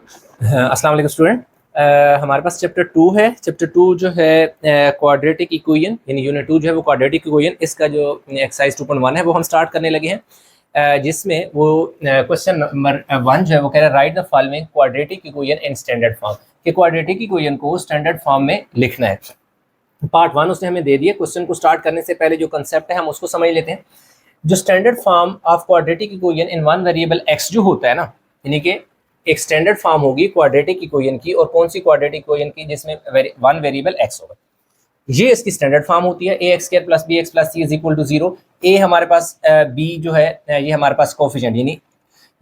अस्सलाम वालेकुम स्टूडेंट। हमारे पास चैप्टर 2 है। चैप्टर 2 जो है क्वाड्रेटिक इक्वेशन, यानी यूनिट 2 जो है वो क्वाड्रेटिक इक्वेशन, इसका जो एक्सरसाइज 2.1 है वो हम स्टार्ट करने लगे हैं, जिसमें वो क्वेश्चन नंबर 1 जो है वो कह रहा है right the following quadratic equation in standard form, कि क्वाड्रेटिक इक्वेशन को स्टैंडर्ड फॉर्म में लिखना है। पार्ट 1 उसने हमें दे दिया। क्वेश्चन को स्टार्ट करने से पहले जो कंसेप्ट है हम उसको समझ लेते हैं। जो standard form of quadratic equation in one variable x जो होता है ना, यानी कि एक स्टैंडर्ड फॉर्म होगी क्वाड्रेटिक इक्वेशन की, और कौन सी क्वाड्रेटिक इक्वेशन की, जिसमें वन वेरिएबल एक्स होगा। ये इसकी स्टैंडर्ड फॉर्म होती है। A x square plus b x plus c is equal to 0। A हमारे पास बी जो है ये हमारे पास कोफिशिएंट, यानी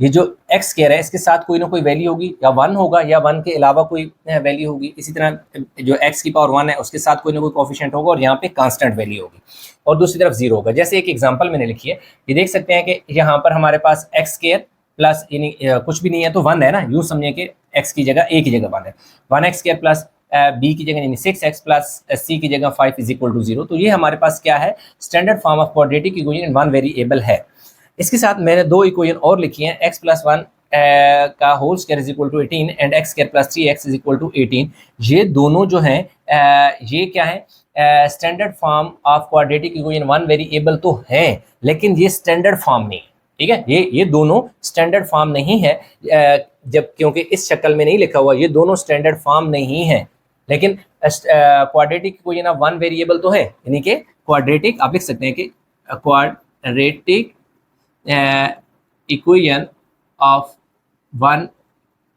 ये जो एक्स स्क्वायर है इसके साथ कोई ना कोई वैल्यू होगी, या 1 होगा या 1 के अलावा कोई वैल्यू होगी। इसी तरह जो एक्स की पावर 1 है उसके साथ कोई ना कोई कोफिशिएंट होगा, और यहाँ पे कांस्टेंट वैल्यू होगी, और दूसरी तरफ 0 होगा। जैसे एक एग्जांपल मैंने लिखी है, ये देख सकते हैं कि यहाँ पर हमारे पास एक्स स्क्वायर प्लस, यानी कुछ भी नहीं है तो 1 है ना, यूँ समझिए कि एक्स की जगह ए की जगह 1 है। 1x स्क्वायर प्लस बी की जगह यानी 6x प्लस सी की जगह 5 इज इक्वल टू 0। तो ये हमारे पास क्या है, standard form of quadratic equation in one variable है। इसके साथ मैंने दो इक्वेशन और लिखी हैं, x प्लस 1 का whole square is equal to 18 and x square plus 3x is equal to 18। ये दोनों जो हैं ये क्या है, standard form of quadratic equation one variable तो है, लेकिन ये स्टैंडर्ड फॉर्म नहीं है। ठीक है, ये दोनों स्टैंडर्ड फॉर्म नहीं है, जब क्योंकि इस शक्ल में नहीं लिखा हुआ, ये दोनों स्टैंडर्ड फॉर्म नहीं है, लेकिन quadratic equation of one variable तो है। यानी कि क्वाड्रेटिक आप लिख सकते हैं कि quadratic equation of one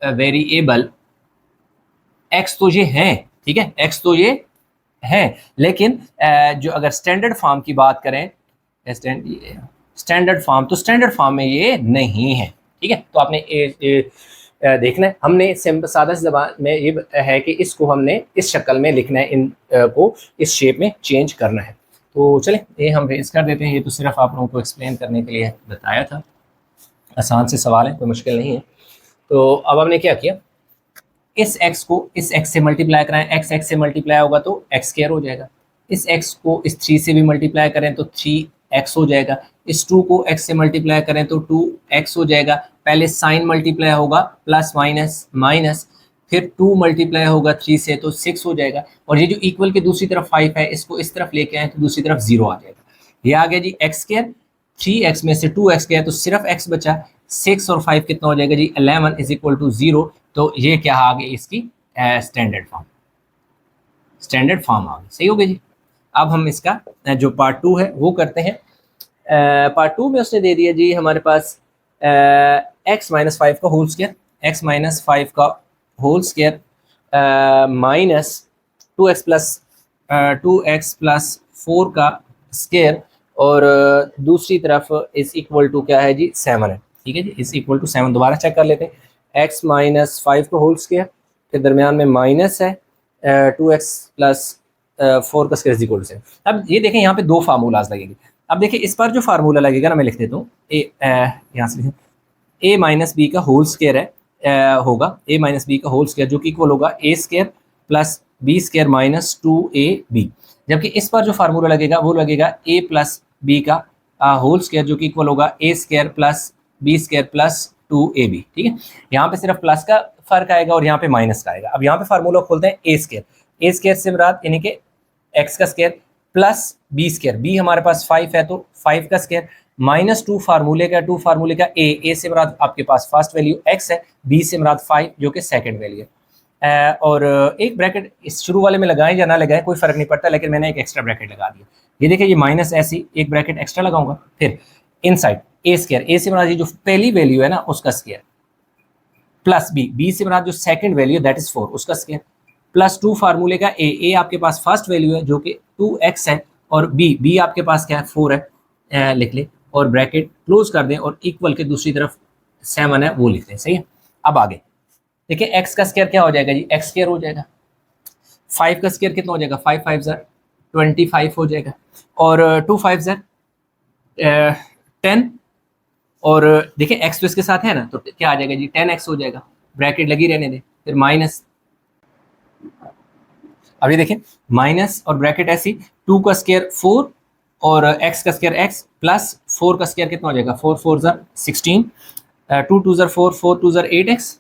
variable x तो ये है, ठीक है, एक्स तो ये है, लेकिन जो अगर स्टैंडर्ड फॉर्म की बात करें, स्टैंडर्ड फॉर्म, तो स्टैंडर्ड फॉर्म में ये नहीं है। ठीक है, तो आपने देखना है, हमने सिंपल सादा ज़बान में ये है कि इसको हमने इस शक्ल में लिखना है, इन को इस शेप में चेंज करना है। तो चलें ये हम रेज कर देते हैं। ये तो सिर्फ आप लोगों को एक्सप्लेन करने के लिए बताया था, आसान से सवाल है, कोई मुश्किल नहीं है। तो अब हमने क्या किया, इस x को इस x से मल्टीप्लाई कराएं, x से मल्टीप्लाई होगा तो x स्क्वायर हो जाएगा। इस x को इस 3 से भी मल्टीप्लाई करें तो 3x हो जाएगा। इस 2 को x से मल्टीप्लाई करें तो 2x हो जाएगा। पहले साइन मल्टीप्लाई होगा प्लस माइनस माइनस, फिर 2 मल्टीप्लाई होगा 3 से तो 6 हो जाएगा। और ये जो इक्वल के दूसरी तरफ 5 है, इसको इस तरफ लेके आए तो दूसरी तरफ 0 आ जाएगा। ये आ गया जी एक्स स्क्वायर, 3x में से 2x गया तो सिर्फ x बचा। 6 और 5 कितना हो जाएगा जी 11 इज इक्वल टू 0। तो ये क्या आ गई इसकी स्टैंडर्ड फॉर्म, स्टैंडर्ड फॉर्म आ गई। सही हो गया जी। अब हम इसका जो पार्ट 2 है वो करते हैं। पार्ट 2 में उसने दे दिया जी हमारे पास x माइनस 5 का होल स्क्वायर, x माइनस 5 का whole square minus 2x plus 4 का स्क्वायर, और दूसरी तरफ इस इक्वल टू क्या है जी 7 है। ठीक है जी, इस इक्वल टू 7 दोबारा चेक कर लेते हैं। x माइनस 5 का होल स्क्वायर, फिर दरमियान में माइनस है 2x प्लस 4 का स्क्वायर इक्वल टू 7। अब ये देखें यहाँ पे दो फार्मूलाज लगेंगे। अब देखिए इस पर जो फार्मूला लगेगा ना, मैं लिख देता हूँ, यहाँ से लिखें, a माइनस बी का होल स्क्वायर है होगा, a माइनस बी का होल स्क्वायर जो कि इक्वल होगा a square plus b square minus 2ab। जबकि इस पर जो फार्मूला लगेगा वो लगेगा a प्लस बी का होल स्क्वायर जो कि इक्वल होगा a square plus b square plus 2ab। ठीक है, यहाँ पे सिर्फ प्लस का फर्क आएगा और यहाँ पे माइनस का आएगा। अब यहाँ पे फार्मूला खोलते हैं a स्क्वायर से मुराद यानी कि x का square plus b square, b हमारे पास 5 है तो 5 का स्क्वायर माइनस 2 फार्मूले का a से मुराद आपके पास फर्स्ट वैल्यू x है, b से मुराद 5 जो कि सेकंड वैल्यू है। और एक ब्रैकेट इस शुरू वाले में लगाएं या ना लगाएं कोई फर्क नहीं पड़ता, लेकिन मैंने एक एक्स्ट्रा ब्रैकेट लगा दिया। ये देखिए ये माइनस ऐसी एक ब्रैकेट एक्स्ट्रा लगाऊंगा, फिर इनसाइड a स्क्वायर, a से मुराद जो पहली वैल्यू है ना उसका स्क्वायर, प्लस b से मुराद जो सेकंड वैल्यू दैट इज 4 उसका स्क्वायर, प्लस 2 फार्मूले का a आपके पास फर्स्ट वैल्यू है जो कि 2x है, और b आपके पास क्या है 4 है, लिख ले और ब्रैकेट क्लोज कर दें, और इक्वल के दूसरी तरफ 7 है वो लिख दें। सही है। अब आगे देखिए x का स्क्वायर क्या हो जाएगा जी x स्क्वायर हो जाएगा, 5 का स्क्वायर कितना हो जाएगा 5 5 ज़र 25 हो जाएगा, और 2 5 ज़र 10, और देखिए x तो इसके साथ है ना तो क्या आ जाएगा जी 10x हो जाएगा, ब्रैकेट लगी रहने दें, फिर माइनस, अब ये देखें माइनस और ब्रैकेट ऐसी, 2 का स्क्वायर 4 और x का स्क्वायर x प्लस 4 का स्क्वायर कितना हो जाएगा 4 4 ज़र 16, 2 2 ज़र 4 4 2 ज़र 8x,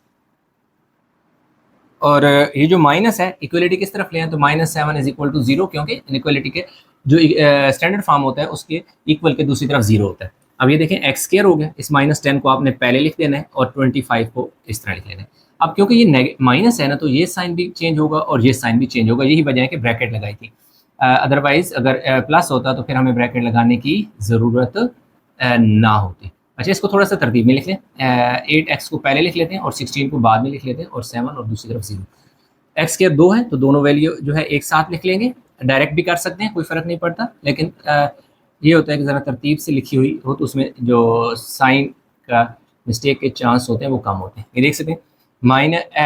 और ये जो माइनस है इक्वलिटी किस तरफ ले हैं, तो -7 इज इक्वल टू 0, क्योंकि इनइक्वलिटी के जो स्टैंडर्ड फॉर्म होता है उसके इक्वल के दूसरी तरफ 0 होता है। अब ये देखें एक्स स्क्वायर हो गया, इस -10 को आपने पहले लिख देना है और 25 को इस तरह लिख लेना है। अब क्योंकि ये माइनस है ना, तो ये साइन भी चेंज होगा और ये साइन भी चेंज होगा, यही वजह है कि ब्रैकेट लगाई थी। अदरवाइज अगर प्लस होता तो फिर हमें ब्रैकेट लगाने की ज़रूरत ना होती। अच्छा, इसको थोड़ा सा तरतीब में लिख लें। 8x को पहले लिख लेते हैं और 16 को बाद में लिख लेते हैं और 7 और दूसरी तरफ 0। एक्स स्क्वायर 2 है तो दोनों वैल्यू जो है एक साथ लिख लेंगे, डायरेक्ट भी कर सकते हैं, कोई फ़र्क नहीं पड़ता, लेकिन ये होता है कि ज़रा तरतीब से लिखी हुई हो तो उसमें जो साइन का मिस्टेक के चांस होते हैं वो कम होते हैं। ये देख सकते हैं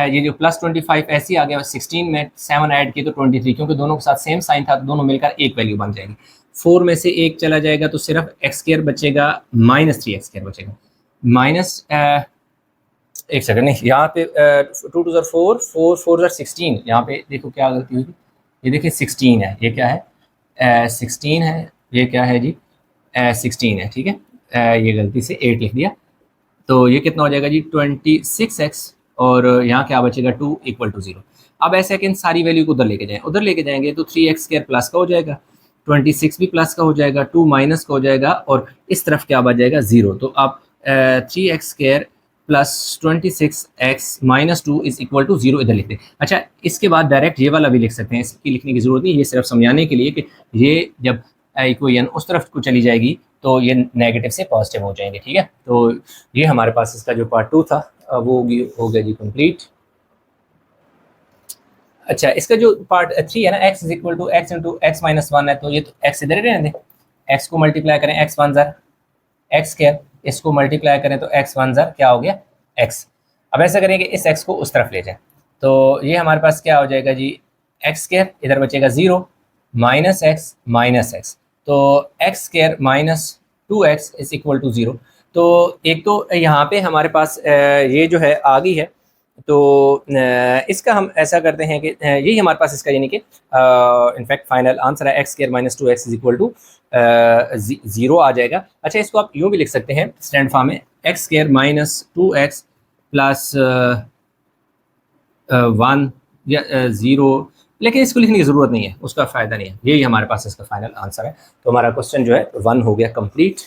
ये जो +25 ऐसे ही आ गया, 16 में 7 ऐड किए तो 23, क्योंकि दोनों के साथ सेम साइन था तो दोनों मिलकर एक वैल्यू बन जाएगी। 4 में से एक चला जाएगा तो सिर्फ एक्स स्क्वायर बचेगा, -3x स्क्वायर बचेगा। माइनस एक सेकंड, नहीं यहाँ पे 2 2 4 4 4 16, यहाँ पे देखो क्या गलती हुई थी, ये देखिए 16 है, ये क्या है 16 है, ये क्या है जी 16 है, ठीक है। ये गलती से 8 लिख दिया, तो ये कितना हो जाएगा जी 26x, और यहाँ क्या बचेगा 2 इक्वल टू 0। अब ऐसे कि इन सारी वैल्यू को उधर लेके जाएंगे तो 3x स्क्वायर प्लस का हो जाएगा, 26 भी प्लस का हो जाएगा, 2 माइनस का हो जाएगा और इस तरफ क्या बच जाएगा 0। तो आप 3x square plus 26x minus 2 is equal to 0 इधर लिखते हैं। अच्छा, इसके बाद डायरेक्ट ये वाला भी लिख सकते हैं, इसकी लिखने की ज़रूरत नहीं, ये सिर्फ समझाने के लिए कि ये जब इक्वेशन उस तरफ को चली जाएगी तो ये नेगेटिव से पॉजिटिव हो जाएंगे, ठीक है। तो ये हमारे पास इसका जो पार्ट 2 था वो हो गया जी कंप्लीट। अच्छा, इसका जो पार्ट 3 है ना, x is equal to x into x minus 1 है, तो ये तो x इधर ही रहने दें, x को मल्टीप्लाई करें x 1 ज़र एक्स स्क्वायर, इसको मल्टीप्लाई करें तो x 1 ज़र क्या हो गया x। अब ऐसा करें कि इस x को उस तरफ ले जाएं, तो ये हमारे पास क्या हो जाएगा जी एक्स स्क्वायर, इधर बचेगा 0 माइनस एक्स, तो x square minus 2x is equal to 0। तो एक तो यहाँ पे हमारे पास ये जो है आ गई है, तो इसका हम ऐसा करते हैं कि यही हमारे पास इसका यानी कि इनफैक्ट फाइनल आंसर है x square minus 2x is equal to 0 आ जाएगा। अच्छा, इसको आप यूँ भी लिख सकते हैं स्टैंड फॉर्म में, x square minus 2x plus 1 या 0, लेकिन इसको लिखने की ज़रूरत नहीं है, उसका फ़ायदा नहीं है, यही हमारे पास इसका फाइनल आंसर है। तो हमारा क्वेश्चन जो है 1 हो गया कंप्लीट।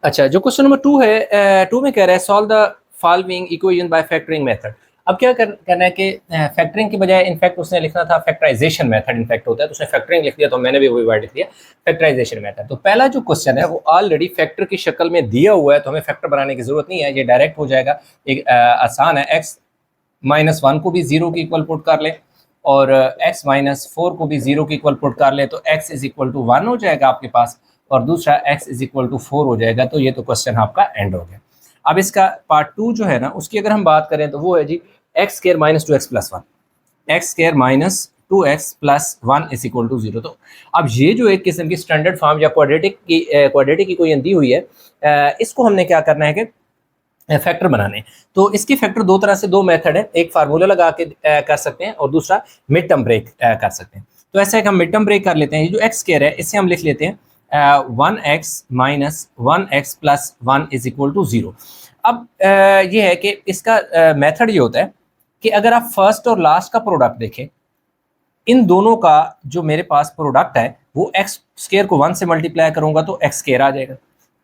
अच्छा, जो क्वेश्चन नंबर 2 है, 2 में कह रहा है solve the following equation by factoring method. अब क्या करना है कि फैक्टरिंग की बजाय इनफैक्ट उसने लिखना था फैक्टराइजेशन मेथड इनफैक्ट होता है, तो उसने फैक्टरिंग लिख दिया, तो मैंने भी वही वर्ड लिख दिया फैक्टराइजेशन मेथड। तो पहला जो क्वेश्चन है वो ऑलरेडी फैक्टर की शक्ल में दिया हुआ है, तो हमें फैक्टर बनाने की जरूरत नहीं है, ये डायरेक्ट हो जाएगा। एक आसान है, x -1 को भी 0 के इक्वल पुट कर ले और x -4 को भी 0 के इक्वल पुट कर ले, तो x इज इक्वल टू 1 हो जाएगा आपके पास, और दूसरा x इज इक्वल टू 4 हो जाएगा। तो ये तो क्वेश्चन आपका एंड हो गया। अब इसका पार्ट 2 जो है ना, उसकी अगर हम बात करें तो वो है जी x square minus 2x plus 1, x square minus 2x plus 1 is equal to 0। तो अब ये जो एक किस्म की स्टैंडर्ड फॉर्म या क्वाड्रेटिक इक्वेशन दी हुई है, इसको हमने क्या करना है कि फैक्टर बनाने। तो इसके फैक्टर दो तरह से, दो मेथड है, एक फार्मूला लगा के कर सकते हैं और दूसरा मिड टर्म ब्रेक कर सकते हैं। तो ऐसा है कि हम मिड टर्म ब्रेक कर लेते हैं। ये जो एक्स स्क्वायर है इससे हम लिख लेते हैं 1x minus 1x plus 1 is equal to 0। अब ये है कि इसका मेथड ये होता है कि अगर आप फर्स्ट और लास्ट का प्रोडक्ट देखें, इन दोनों का जो मेरे पास प्रोडक्ट है वो एक्स स्क्वायर को 1 से मल्टीप्लाई करूंगा तो एक्स स्क्वायर आ जाएगा।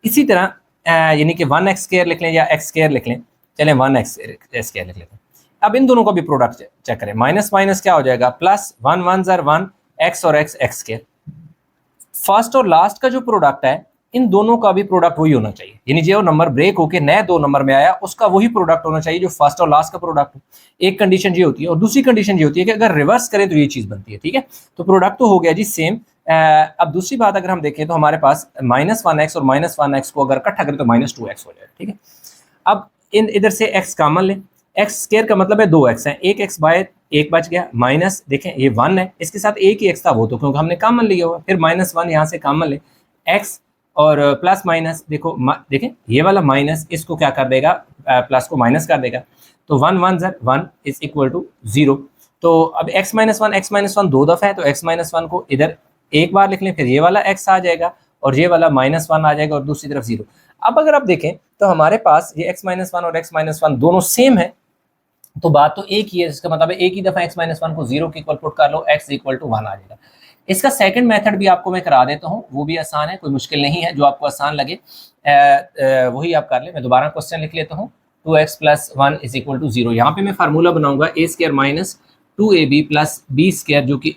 इसी तरह यानी कि 1x स्क्वायर लिख लें या एक्स स्क्वायर लिख लें, चलें 1x स्क्वायर लिख लेते हैं। अब इन दोनों का भी प्रोडक्ट चेक करें, माइनस माइनस क्या हो जाएगा प्लस, 1 1 ज़र 1 एक्स और एक्स एक्स स्क्वायर। फर्स्ट और लास्ट का जो प्रोडक्ट है इन दोनों का भी प्रोडक्ट वही होना चाहिए, यानी जो नंबर ब्रेक होके नए 2 नंबर में आया उसका वही प्रोडक्ट होना चाहिए जो फर्स्ट और लास्ट का प्रोडक्ट हो। एक कंडीशन ये होती है, और दूसरी कंडीशन ये होती है कि अगर रिवर्स करें तो ये चीज़ बनती है, ठीक है। तो प्रोडक्ट तो हो गया जी सेम। अब दूसरी बात अगर हम देखें तो हमारे पास -1x और -1x को अगर इकट्ठा करें तो -2x हो जाएगा, ठीक है। अब इधर से x कॉमन लें, एक्स स्क्वायर का मतलब है 2x है, एक x बाय एक बच गया, माइनस देखें ये 1 है, इसके साथ एक ही x था वो तो क्योंकि हमने कॉमन लिया हुआ, फिर -1 यहाँ से कॉमन ले x और प्लस माइनस देखो देखें ये वाला माइनस इसको क्या कर देगा, प्लस को माइनस कर देगा, तो 1 1 ज़र 1 इज इक्वल टू 0। तो अब x -1 दो दफ़ा है तो x -1 को इधर एक बार लिख लें, फिर ये वाला x आ जाएगा और ये वाला -1 आ जाएगा और दूसरी तरफ 0। अब अगर आप देखें तो हमारे पास ये x -1 और x -1 दोनों सेम है, तो बात तो एक ही है, इसका मतलब है एक ही दफा x माइनस वन को 0 के इक्वल पुट कर लो, x इक्वल टू 1 आ जाएगा। इसका सेकंड मेथड भी आपको मैं करा देता हूँ, वो भी आसान है, कोई मुश्किल नहीं है, जो आपको आसान लगे वही आप कर ले। मैं दोबारा क्वेश्चन लिख लेता हूँ, 2x plus 1 is equal to 0। यहाँ पे मैं फार्मूला बनाऊंगा a square minus 2ab plus b square, जो कि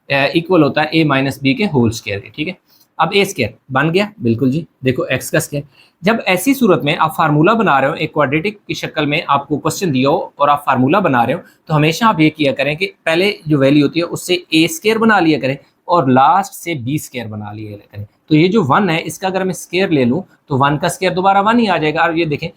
इक्वल होता है a माइनस बी के होल स्क्र के। ठीक है, अब ए स्क्र बन गया, बिल्कुल जी, देखो x का स्क्र। जब ऐसी सूरत में आप फार्मूला बना रहे हो, एक क्वाड्रेटिक की शक्ल में आपको क्वेश्चन दिया हो और आप फार्मूला बना रहे हो, तो हमेशा आप ये किया करें कि पहले जो वैल्यू होती है उससे ए स्क्र बना लिया करें और लास्ट से बी स्क्र बना लिया करें। तो ये जो 1 है, इसका अगर मैं स्क्र ले लूँ तो 1 का स्क्र दोबारा 1 ही आ जाएगा। और ये देखें,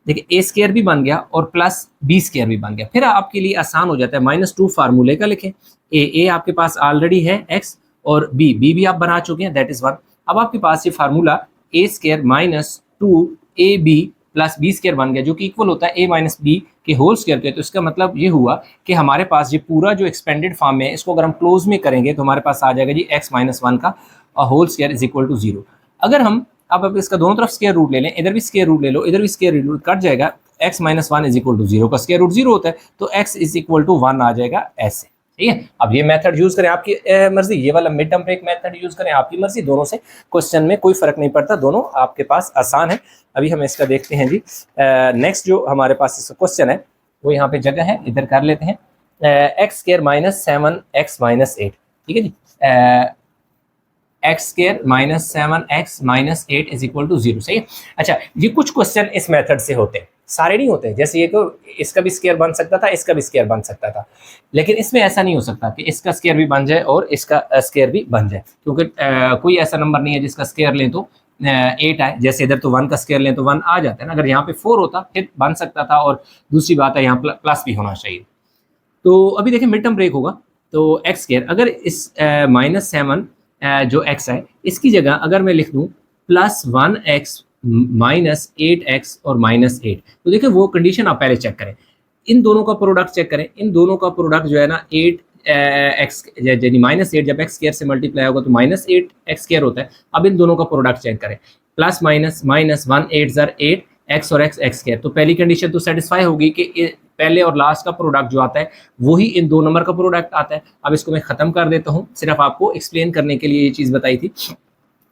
देखिए ए स्क्र भी बन गया और प्लस बी स्क्र भी बन गया। फिर आपके लिए आसान हो जाता है, -2 फार्मूले का लिखें, ए आपके पास ऑलरेडी है x, और बी भी आप बना चुके हैं, दैट इज 1। अब आपके पास ये formula a square minus 2ab plus b square बन गया, जो कि इक्वल होता है a माइनस बी के होल स्क्र के। तो इसका मतलब ये हुआ कि हमारे पास ये पूरा जो एक्सपेंडेड फॉर्म है, इसको अगर हम क्लोज में करेंगे तो हमारे पास आ जाएगा जी x माइनस 1 का whole square is equal to 0। अगर हम अब इसका दोनों तरफ स्क्वायर रूट ले लें, इधर भी स्क्वायर रूट ले लो, इधर भी स्क्वायर रूट, कट जाएगा, x minus 1 is equal to 0 का स्क्वायर रूट 0 होता है, तो x इज इक्वल टू 1 आ जाएगा ऐसे। ठीक है, अब ये मेथड यूज करें आपकी मर्जी, ये वाला mid term break method use करें आपकी मर्जी, दोनों से क्वेश्चन में कोई फर्क नहीं पड़ता, दोनों आपके पास आसान है। अभी हम इसका देखते हैं जी, नेक्स्ट जो हमारे पास क्वेश्चन है वो यहाँ पे जगह है, इधर कर लेते हैं, x square minus 7x minus 8। ठीक है जी, x square minus 7x minus 8 is equal to 0। सही है। अच्छा, ये कुछ क्वेश्चन इस मेथड से होते हैं, सारे नहीं होते। जैसे ये को इसका भी स्क्वायर बन सकता था, इसका भी स्क्वायर बन सकता था, लेकिन इसमें ऐसा नहीं हो सकता कि इसका स्क्वायर भी बन जाए और इसका स्क्वायर भी बन जाए, क्योंकि कोई ऐसा नंबर नहीं है जिसका स्क्वायर लें तो 8 आए। जैसे इधर तो 1 का स्क्वायर लें तो 1 आ जाता है ना, अगर यहाँ पे 4 होता फिर बन सकता था, और दूसरी बात है यहाँ प्लस भी होना चाहिए। तो अभी देखें मिड टर्म ब्रेक होगा, तो एक्स स्क्वायर, अगर इस -7 जो x है, इसकी जगह अगर मैं लिख दूं +1x माइनस 8x और -8, तो देखिए वो कंडीशन आप पहले चेक करें, इन दोनों का प्रोडक्ट चेक करें। इन दोनों का प्रोडक्ट जो है ना 8x यानी -8 जब x स्क्वायर से मल्टीप्लाई होगा तो -8x स्क्वायर होता है। अब इन दोनों का प्रोडक्ट चेक करें, प्लस माइनस माइनस 1 8 ज़र 8 x और x स्क्वायर, तो पहली कंडीशन तो सेटिस्फाई होगी कि पहले और लास्ट का प्रोडक्ट जो आता है वही इन दो नंबर का प्रोडक्ट आता है। अब इसको मैं खत्म कर देता हूँ, सिर्फ आपको एक्सप्लेन करने के लिए ये चीज़ बताई थी।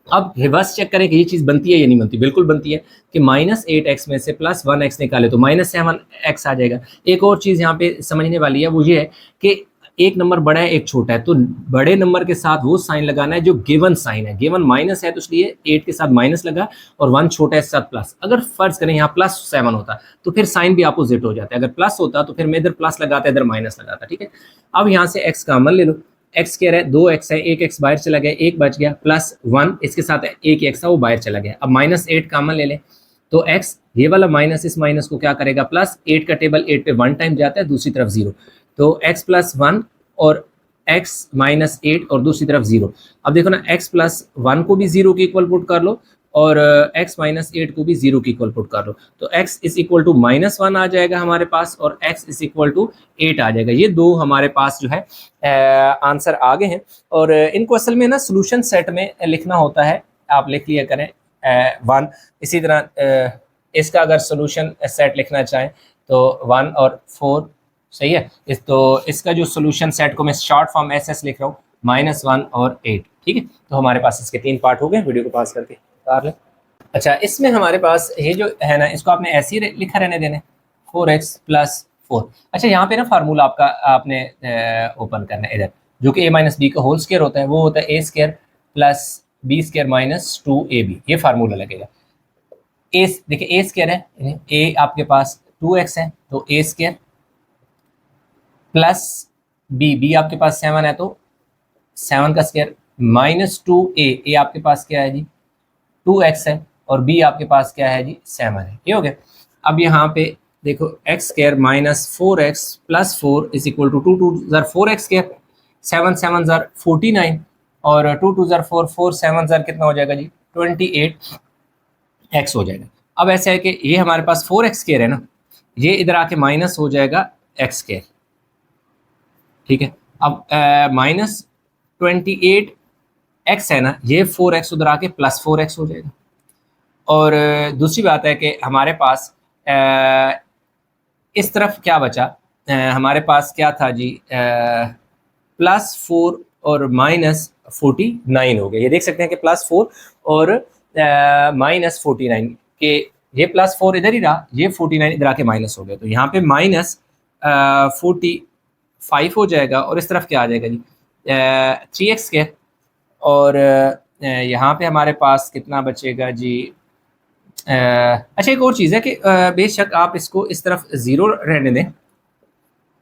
अब रिवर्स चेक करें कि ये चीज़ बनती है या नहीं बनती। बिल्कुल बनती है कि -8x में से +1x निकाले तो -7x आ जाएगा। एक और चीज़ यहाँ पे समझने वाली है, वो ये है कि एक नंबर बड़ा है एक छोटा है, तो बड़े नंबर के साथ वो साइन लगाना है जो गिवन साइन है। गिवन माइनस है तो इसलिए 8 के साथ माइनस लगा, और 1 छोटा है साथ प्लस। अगर फर्ज करें यहाँ +7 होता तो फिर साइन भी अपोजिट हो जाता है, अगर प्लस होता तो फिर मैं इधर प्लस लगाता, इधर माइनस लगाता। ठीक है, अब यहाँ से x कॉमन ले लो, x कह रहा है 2x है, एक x बाहर चला गया, एक बच गया, +1 इसके साथ एक x था वो बाहर चला गया। अब -8 कॉमन ले लें तो x, ये वाला माइनस इस माइनस को क्या करेगा प्लस, 8 का टेबल 8 पे 1 टाइम जाता है, दूसरी तरफ 0, तो x + 1 और x - 8 और दूसरी तरफ 0। अब देखो ना, x + 1 को भी 0 के इक्वल पुट कर लो और x - 8 को भी 0 के इक्वल पुट कर लो, तो x इज इक्वल टू -1 आ जाएगा हमारे पास और x इज इक्वल टू 8 आ जाएगा। ये दो हमारे पास जो है आंसर आ गए हैं, और इनको असल में ना सोल्यूशन सेट में लिखना होता है, आप लिख लिया करें 1। इसी तरह इसका अगर सोल्यूशन सेट लिखना चाहें तो 1 और 4, सही है। तो इसका जो सोल्यूशन सेट को मैं शॉर्ट फॉर्म SS लिख रहा हूँ, -1 और 8। ठीक है, तो हमारे पास इसके 3 पार्ट हो गए, वीडियो को पास करके कर लें। अच्छा, इसमें हमारे पास ये जो है ना, इसको आपने ऐसे ही लिखा रहने देने, 4x + 4। अच्छा, यहाँ पे ना फार्मूला आपका आपने ओपन करना है इधर, जो कि a - b का होल स्क्वायर होता है, वो होता है a square + b square - 2ab, ये फार्मूला लगेगा। a देखिए a स्क्वायर है, a आपके पास 2x है तो a स्क्वायर प्लस b आपके पास 7 है तो 7 का स्क्वायर -2a आपके पास क्या है जी 2x है, और b आपके पास क्या है जी 7 है। ये हो गया। अब यहाँ पे देखो x स्क्वायर -4x + 4 इज इक्वल टू 2 2 ज़र 4x स्क्वायर, 7 7 ज़र 49, और 2 2 ज़र 4 4 7 ज़र कितना हो जाएगा जी 28x हो जाएगा। अब ऐसा है कि ये हमारे पास 4x स्क्वायर है ना, ये इधर आके माइनस हो जाएगा x स्क्वायर। ठीक है, अब -28x है ना, ये 4x उधर आके +4x हो जाएगा। और दूसरी बात है कि हमारे पास इस तरफ क्या बचा, हमारे पास क्या था जी, +4 और -49 हो गया। ये देख सकते हैं कि +4 और -49 के, ये +4 इधर ही रहा, ये 49 इधर आके माइनस हो गया, तो यहाँ पे -45 हो जाएगा और इस तरफ क्या आ जाएगा जी, 3x²। और यहाँ पे हमारे पास कितना बचेगा जी, अच्छा एक और चीज़ है कि बेशक आप इसको इस तरफ ज़ीरो रहने दें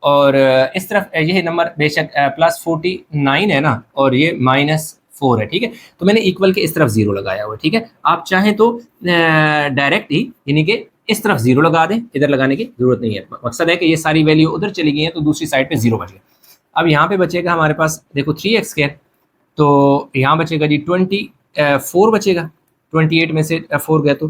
और इस तरफ ये नंबर बेशक +49 है ना और ये -4 है, ठीक है। तो मैंने इक्वल के इस तरफ जीरो लगाया हुआ है, ठीक है। आप चाहें तो डायरेक्ट ही यानी कि इस तरफ जीरो लगा दें, इधर लगाने की जरूरत नहीं है। मकसद है कि ये सारी वैल्यू उधर चली गई है तो दूसरी साइड पे जीरो बच गया। अब यहाँ पे बचेगा हमारे पास देखो 3x², तो यहाँ बचेगा जी 24 बचेगा। 28 में से 4 गया तो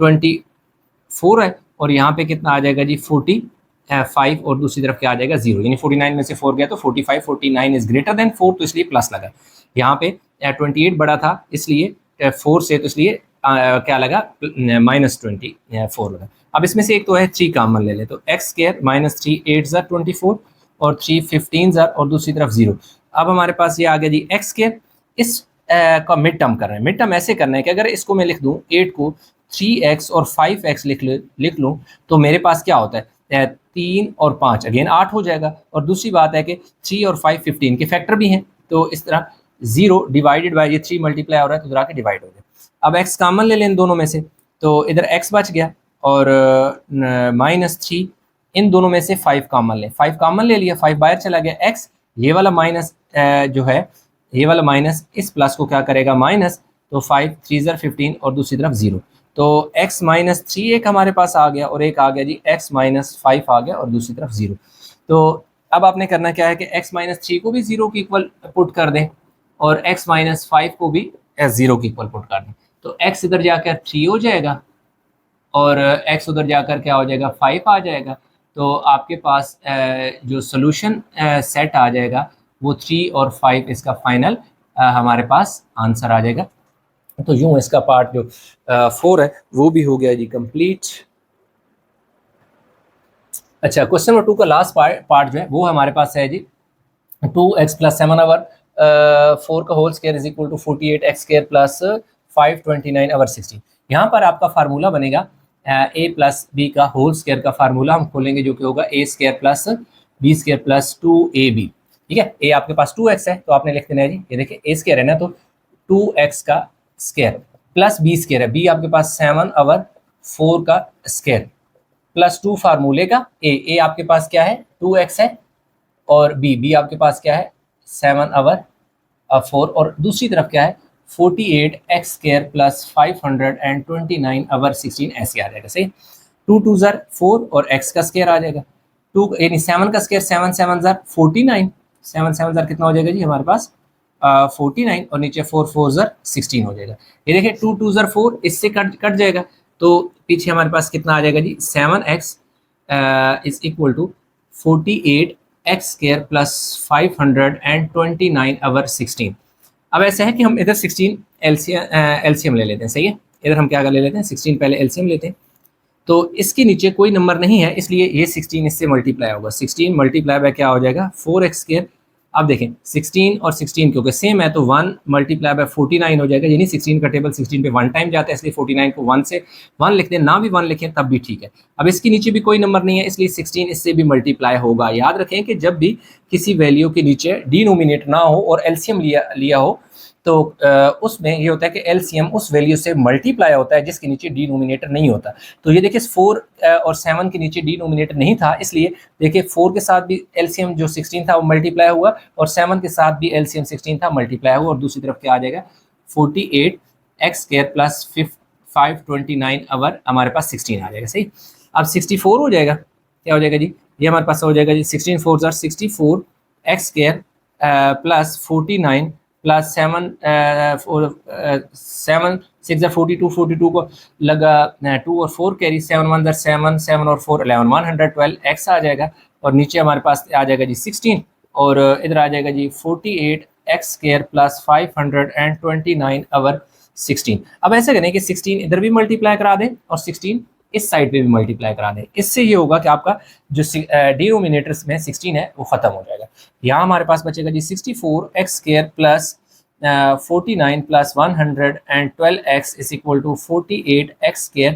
24 है और यहाँ पे कितना आ जाएगा जी 45 और दूसरी तरफ क्या आ जाएगा 0, यानी 49 में से 4 गया तो 45। 49 इज ग्रेटर देन 4 तो इसलिए प्लस लगा। यहाँ पे 28 बड़ा था इसलिए 4 से, तो इसलिए क्या लगा -24 लगा। अब इसमें से एक तो है 3 कॉमन ले ले, तो x² -3 8 24 और 3 15 और दूसरी तरफ 0। अब हमारे पास ये आ गया जी x²। इस का मिड टर्म कर रहे हैं। मिड टर्म ऐसे करना है कि अगर इसको मैं लिख दूं 8 को 3x और 5x लिख लूँ तो मेरे पास क्या होता है 3 और 5 अगेन 8 हो जाएगा। और दूसरी बात है कि 3 और 5 15 के फैक्टर भी हैं, तो इस तरह 0 डिवाइडेड बाय ये 3 मल्टीप्लाई हो रहा है तो इधर आके डिवाइड हो गया। अब x कॉमन ले लें इन दोनों में से, तो इधर x बच गया और -3 इन दोनों में से 5 कॉमन लें। 5 कॉमन ले लिया, 5 बाहर चला गया, x ये वाला माइनस जो है ये वाला माइनस इस प्लस को क्या करेगा माइनस, तो 5 3 15 और दूसरी तरफ 0, तो x -3 एक हमारे पास आ गया और एक आ गया जी x -5 आ गया और दूसरी तरफ 0। तो अब आपने करना क्या है कि x -3 को भी 0 के इक्वल पुट कर दें और x -5 को भी 0 के इक्वल पुट कर दें, तो x इधर जाकर 3 हो जाएगा और x उधर जाकर क्या हो जाएगा 5 आ जाएगा। तो आपके पास जो सोल्यूशन सेट आ जाएगा वो 3 और 5 इसका फाइनल हमारे पास आंसर आ जाएगा। तो यूं इसका पार्ट जो 4 है वो भी हो गया जी कंप्लीट। अच्छा क्वेश्चन नंबर 2 का लास्ट पार्ट जो है वो हमारे पास है जी 2x + 7 आवर 4 का whole square is equal to 48x² + 529 over 16। यहाँ पर आपका फार्मूला बनेगा a + b का होल स्क्वायर का फार्मूला हम खोलेंगे जो कि होगा a² + b² + 2ab। ठीक है, a आपके पास 2x है तो आपने लिख देना है जी, ये देखिए a² है ना तो 2x का स्क्वायर प्लस b² है, b आपके पास 7 आवर 4 का स्क्वायर प्लस 2 फार्मूले का a आपके पास क्या है 2x है और b आपके पास क्या है 7 आवर 4 और दूसरी तरफ क्या है 48x² + 529 आवर 16 ऐसे आ जाएगा। सही, 2 2 ज़र 4 और x का स्क्वायर आ जाएगा 2 यानी 7 का स्क्वायर 7 7 ज़र 49, 7 7 ज़र कितना हो जाएगा जी हमारे पास 49 और नीचे 4 4 ज़र 16 हो जाएगा। ये देखिए 2 2 ज़र 4 इससे कट जाएगा तो पीछे हमारे पास कितना आ जाएगा जी 7x is equal to 48x² + 529 over 16। अब ऐसा है कि हम इधर 16 एलसीएम ले लेते हैं। सही है, इधर हम क्या कर ले लेते हैं 16 पहले एलसीएम लेते हैं, तो इसके नीचे कोई नंबर नहीं है इसलिए ये 16 इससे मल्टीप्लाई होगा। 16 मल्टीप्लाई बाय क्या हो जाएगा 4x²। अब देखें 16 और 16 क्योंकि सेम है तो 1 मल्टीप्लाई बाय 49 हो जाएगा, यानी 16 का टेबल 16 पे 1 टाइम जाता है इसलिए 49 को 1 से 1 लिख दें, ना भी 1 लिखें तब भी ठीक है। अब इसके नीचे भी कोई नंबर नहीं है इसलिए 16 इससे भी मल्टीप्लाई होगा। याद रखें कि जब भी किसी वैल्यू के नीचे डिनोमिनेटर ना हो और एलसीएम लिया हो तो उसमें ये होता है कि एलसीएम उस वैल्यू से मल्टीप्लाई होता है जिसके नीचे डिनोमिनेटर नहीं होता। तो ये देखिए 4 और 7 के नीचे डिनोमिनेटर नहीं था इसलिए देखिए 4 के साथ भी एलसीएम जो 16 था वो मल्टीप्लाई हुआ और 7 के साथ भी एलसीएम 16 था मल्टीप्लाई हुआ और दूसरी तरफ क्या आ जाएगा 48x² + 529 आवर हमारे पास 16 आ जाएगा। सही, अब 64 हो जाएगा, क्या हो जाएगा जी ये हमारे पास हो जाएगा जी 16 4 64 x² + 49 प्लस 7 7 6 42 42 को लगा 2 और 4 कैरी 7 1 7 7 और 4 11 112 x आ जाएगा और नीचे हमारे पास आ जाएगा जी 16 और इधर आ जाएगा जी 48x² + 529 आवर 16। अब ऐसे करें कि 16 इधर भी मल्टीप्लाई करा दें और 16 इस साइड पे भी मल्टीप्लाई करा दें। इससे ये होगा कि आपका जो डिनोमिनेटर में 16 है वो ख़त्म हो जाएगा। यहाँ हमारे पास बचेगा जी 64x² plus 49 plus 112x is equal to 48x²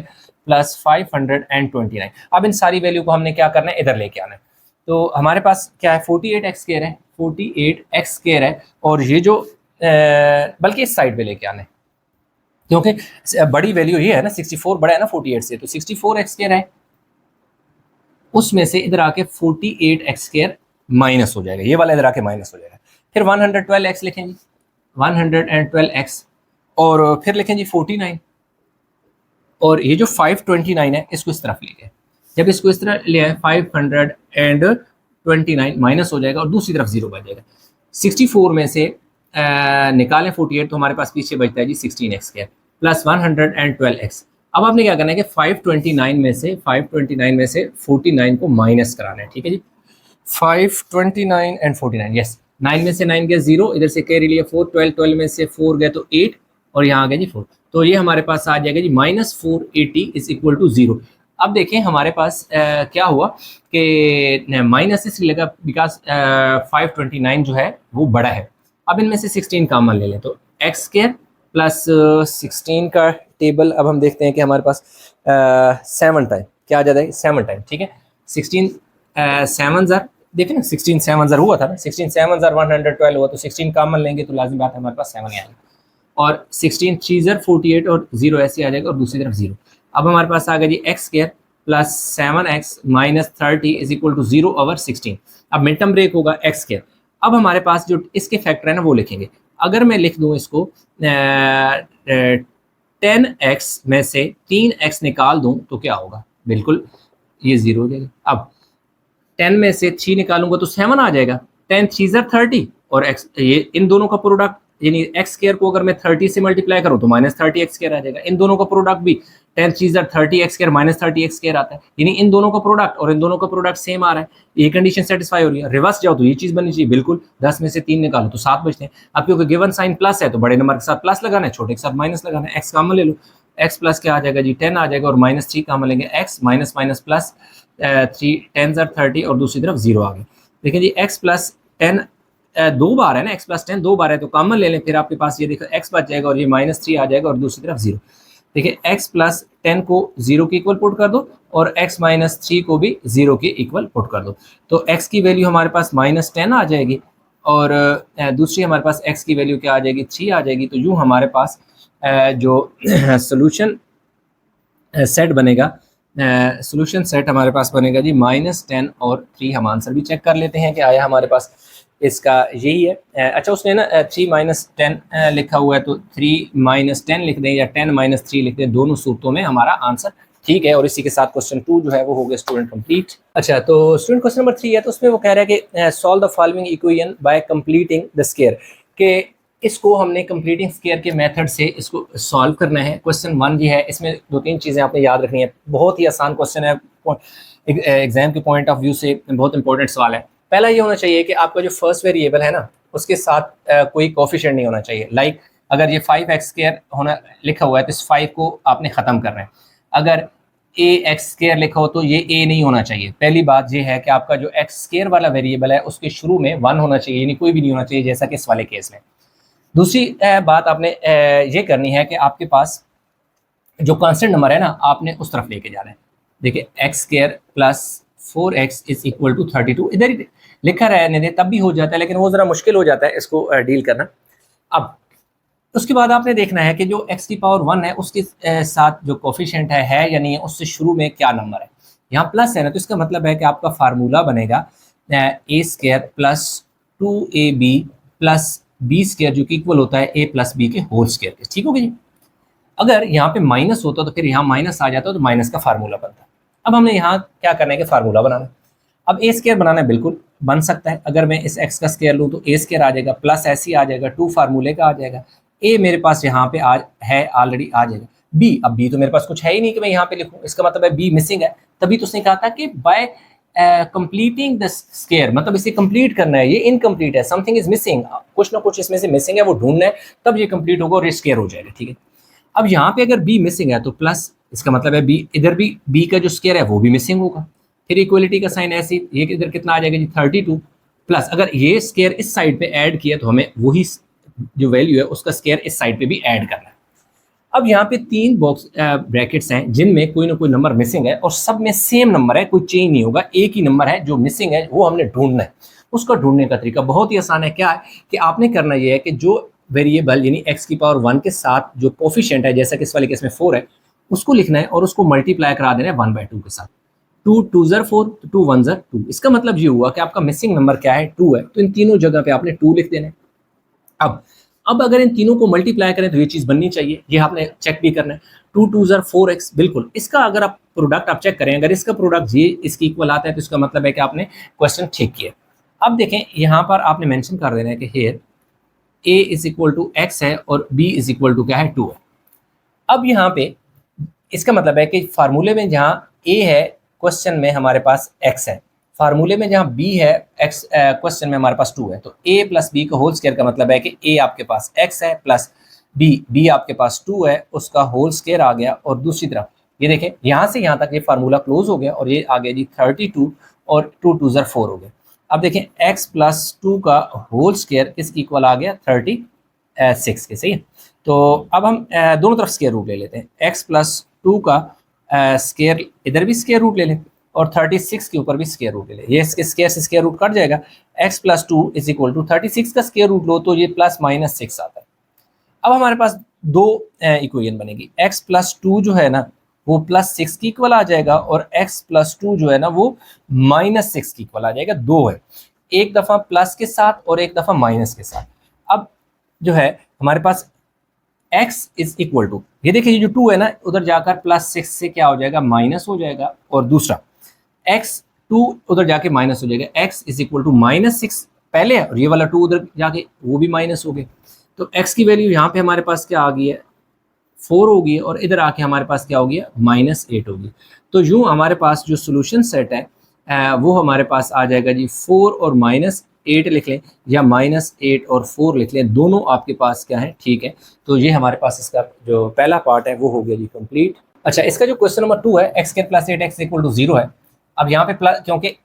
plus 529। अब इन सारी वैल्यू को हमने क्या करना है, इधर लेके आना है। तो हमारे पास क्या है, 48x² है, 48x² है, और ये जो बल्कि इस साइड पे लेके आना है, क्योंकि बड़ी वैल्यू ये है ना, 64 बड़ा है ना 48 से, तो 64x² है, उसमें से इधर आके 48x² माइनस हो जाएगा, ये वाला इधर आके माइनस हो जाएगा। फिर 112x लिखें जी, 112x, और फिर लिखें जी 49, और ये जो 529 है इसको इस तरफ ले गए। जब इसको इस तरह ले आए 529 माइनस हो जाएगा और दूसरी तरफ 0 बच जाएगा। 64 में से निकालें 48 तो हमारे पास पीछे बचता है जी 16x² प्लस 112x। अब आपने क्या करना है कि 529 में से 49 को माइनस कराना है, ठीक है जी। 529 एंड 49, यस, 9 में से 9 गया 0, इधर से कैरी लिया 4, 12 में से 4 गया तो 8, और यहाँ आ गया जी 4, तो ये हमारे पास आ जाएगा जी -480 इज इक्वल टू 0। अब देखें हमारे पास क्या हुआ कि माइनस इसलिए लगा बिकॉज 529 जो है वो बड़ा है। अब इनमें से 16 कॉमन ले लें, तो x² प्लस 16 का टेबल अब हम देखते हैं कि हमारे पास 7 टाइम क्या आ जाता है, 7 टाइम, ठीक है। 16 7 ज़र, देखें ना 16 7 ज़र हुआ था ना, 16 7 ज़र 112 हुआ, तो 16 कॉमन लेंगे तो लाजिम बात है हमारे पास 7 ही आएगा, और 16 3 ज़र 48 और 0 ऐसे आ जाएगा, और दूसरी तरफ 0। अब हमारे पास आ गया जी x² plus 7x minus 30 is equal to 0 over 16। अब मिड टर्म ब्रेक होगा x²। अब हमारे पास जो इसके फैक्टर है ना वो लिखेंगे। अगर मैं लिख दूं इसको 10x में से 3x निकाल दूं तो क्या होगा, बिल्कुल ये 0 हो जाएगा। अब 10 में से 3 निकालूंगा तो 7 आ जाएगा, 10 3 ज़र 30, और x ये इन दोनों का प्रोडक्ट यानी x² को अगर मैं 30 से मल्टीप्लाई करूं तो -30x² आ जाएगा। इन दोनों का प्रोडक्ट भी 10 3 ज़र 30x² -30x² आता है, यानी इन दोनों का प्रोडक्ट और इन दोनों का प्रोडक्ट सेम आ रहा है, ये कंडीशन सेटिस्फाई हो रही है। रिवर्स जाओ तो ये चीज़ बननी चाहिए, बिल्कुल 10 में से 3 निकालो तो 7 बचते हैं। अब क्योंकि गिवन साइन प्लस है तो बड़े नंबर के साथ प्लस लगाना है, छोटे के साथ माइनस लगाना है। x कॉमन ले लो, x प्लस क्या आ जाएगा जी 10 आ जाएगा, और -3 कॉमन लेंगे, x माइनस माइनस प्लस 3 10 ज़र 30 और दूसरी तरफ 0 आ गया। देखिए जी x प्लस 10 दो बार है ना, x प्लस 10 दो बार है तो कॉमन ले लें, फिर आपके पास ये देखो x बच जाएगा और ये -3 आ जाएगा और दूसरी तरफ 0। देखिए x प्लस 10 को 0 के इक्वल पुट कर दो और x माइनस 3 को भी 0 के इक्वल पुट कर दो, तो x की वैल्यू हमारे पास -10 आ जाएगी, और दूसरी हमारे पास x की वैल्यू क्या आ जाएगी, 3 आ जाएगी। तो यूँ हमारे पास जो सोल्यूशन सेट बनेगा, सोल्यूशन सेट हमारे पास बनेगा जी -10 और 3। हम आंसर भी चेक कर लेते हैं कि आया हमारे पास इसका यही है। अच्छा उसने ना 3 - 10 लिखा हुआ है, तो 3 - 10 लिख दें या 10 - 3 लिख दें, दोनों सूरतों में हमारा आंसर ठीक है। और इसी के साथ क्वेश्चन 2 जो है वो हो गया स्टूडेंट कंप्लीट। अच्छा तो स्टूडेंट क्वेश्चन नंबर 3 है, तो उसमें वो कह रहा है कि solve the following equation by completing the square, के इसको हमने कंप्लीटिंग स्क्वायर के मेथड से इसको सॉल्व करना है। क्वेश्चन 1 ये है, इसमें 2-3 चीज़ें आपने याद रखनी है, बहुत ही आसान क्वेश्चन है, एग्जाम के पॉइंट ऑफ व्यू से बहुत इंपॉर्टेंट सवाल है। पहला ये होना चाहिए कि आपका जो फर्स्ट वेरिएबल है ना उसके साथ कोई कोफिशिएंट नहीं होना चाहिए। लाइक अगर ये 5x² होना लिखा हुआ है तो इस 5 को आपने ख़त्म करना है। अगर ax² लिखा हो तो ये a नहीं होना चाहिए। पहली बात ये है कि आपका जो x² वाला वेरिएबल है उसके शुरू में 1 होना चाहिए, यानी कोई भी नहीं होना चाहिए, जैसा कि इस वाले केस में। दूसरी बात आपने ये करनी है कि आपके पास जो कांस्टेंट नंबर है ना आपने उस तरफ लेके जाना है। देखिए x² plus 4x is equal to 32, इधर ही लिखा रहने दे तब भी हो जाता है, लेकिन वो ज़रा मुश्किल हो जाता है इसको डील करना। अब उसके बाद आपने देखना है कि जो x की पावर 1 है उसके साथ जो कोफिशिएंट है या नहीं है, उससे शुरू में क्या नंबर है। यहाँ प्लस है ना, तो इसका मतलब है कि आपका फार्मूला बनेगा a² plus 2ab plus b² जो कि इक्वल होता है a प्लस b के होल स्क्वायर के। ठीक हो गया जी। अगर यहाँ पे माइनस होता तो फिर यहाँ माइनस आ जाता तो माइनस का फार्मूला बनता। अब हमने यहाँ क्या करना है कि फार्मूला बनाना है। अब a² बनाना है, बिल्कुल बन सकता है। अगर मैं इस x का स्क्वायर लूँ तो a² आ जाएगा, प्लस ऐसे ही आ जाएगा, 2 फार्मूले का आ जाएगा, a मेरे पास यहाँ पे है ऑलरेडी आ जाएगा, b अब b तो मेरे पास कुछ है ही नहीं कि मैं यहाँ पे लिखूँ, इसका मतलब है b मिसिंग है। तभी तो उसने कहा था कि बाय कंप्लीटिंग द स्क्वायर, मतलब इसे कंप्लीट करना है, ये इनकम्प्लीट है, समथिंग इज मिसिंग, कुछ ना कुछ इसमें से मिसिंग है, वो ढूंढना है, तब ये कंप्लीट होगा और ये स्क्वायर हो जाएगा। ठीक है। अब यहाँ पे अगर b मिसिंग है तो प्लस इसका मतलब है बी, इधर भी बी का जो स्क्वायर है वो भी मिसिंग होगा। फिर इक्वलिटी का साइन ऐसे ये इधर कितना आ जाएगा जी 32 प्लस, अगर ये स्क्वायर इस साइड पे ऐड किया तो हमें वही जो वैल्यू है उसका स्क्वायर इस साइड पे भी ऐड करना है। अब यहाँ पे 3 बॉक्स ब्रैकेट्स हैं जिनमें कोई ना कोई नंबर मिसिंग है और सब में सेम नंबर है, कोई चेंज नहीं होगा, एक ही नंबर है जो मिसिंग है, वो हमने ढूंढना है। उसका ढूंढने का तरीका बहुत ही आसान है। क्या है कि आपने करना ये है कि जो वेरिएबल यानी x की पावर 1 के साथ जो कोफिशिएंट है, जैसा कि इस वाले केस में 4 है, उसको लिखना है और उसको मल्टीप्लाई करा देना है 1/2 के साथ। 2 2 ज़र 4, 2 1 ज़र 2। इसका मतलब ये हुआ कि आपका मिसिंग नंबर क्या है 2 है, तो इन तीनों जगह पे आपने 2 लिख देना है। अब अगर इन तीनों को मल्टीप्लाई करें तो ये चीज़ बननी चाहिए, ये आपने चेक भी करना है। 2 2 ज़र 4x, बिल्कुल इसका अगर आप प्रोडक्ट आप चेक करें, अगर इसका प्रोडक्ट ये इसके इक्वल आता है तो इसका मतलब है कि आपने क्वेश्चन ठीक किया। अब देखें यहाँ पर आपने मेंशन कर देना है कि here a is equal to x है और b इज इक्वल टू क्या है 2 है। अब यहाँ पे इसका मतलब है कि फार्मूले में जहाँ a है क्वेश्चन में हमारे पास x है, फार्मूले में जहाँ b है x क्वेश्चन में हमारे पास 2 है, तो a प्लस बी का होल स्क्वायर का मतलब है कि a आपके पास x है प्लस b आपके पास 2 है, उसका होल स्क्वायर आ गया। और दूसरी तरफ ये देखें यहाँ से यहाँ तक ये फार्मूला क्लोज हो गया और ये आ गया जी 32 और 2 2 ज़र 4 हो गया। अब देखें x प्लस 2 का होल स्क्वायर किसकी इक्वल आ गया 36 के, सही है। तो अब हम दोनों तरफ स्क्वायर रूट ले लेते हैं। x प्लस 2 का स्क्वायर, इधर भी स्क्वायर रूट ले लें और 36 के ऊपर भी स्क्वायर रूट ले लें, ये इसके स्क्वायर से स्क्वायर रूट कट जाएगा। x plus 2 is equal to 36 का स्क्वायर रूट लो तो ये प्लस माइनस 6 आता है। अब हमारे पास दो इक्वेशन बनेगी, x प्लस 2 जो है ना वो प्लस 6 की इक्वल आ जाएगा और x प्लस 2 जो है ना वो माइनस 6 की इक्वल आ जाएगा। दो है, एक दफ़ा प्लस के साथ और एक दफ़ा माइनस के साथ। अब जो है हमारे पास x इज इक्वल टू, ये देखिए ये जो 2 है ना उधर जाकर प्लस 6 से क्या हो जाएगा माइनस हो जाएगा, और दूसरा x 2 उधर जाके माइनस हो जाएगा, x is equal to minus 6 पहले है और ये वाला 2 उधर जाके वो भी माइनस हो गए। तो x की वैल्यू यहाँ पे हमारे पास क्या आ गई है 4 होगी और इधर आके हमारे पास क्या होगी -8 होगी। तो यूँ हमारे पास जो सोल्यूशन सेट है वो हमारे पास आ जाएगा जी 4 और -8 लिख लें या -8 और 4 लिख लें, दोनों आपके पास क्या है ठीक है। तो ये हमारे पास इसका जो पहला पार्ट है वो हो गया जी कंप्लीट। अच्छा, इसका जो क्वेश्चन नंबर 2 है x² + 8x = 0 है। अब यहाँ पे प्लस, क्योंकि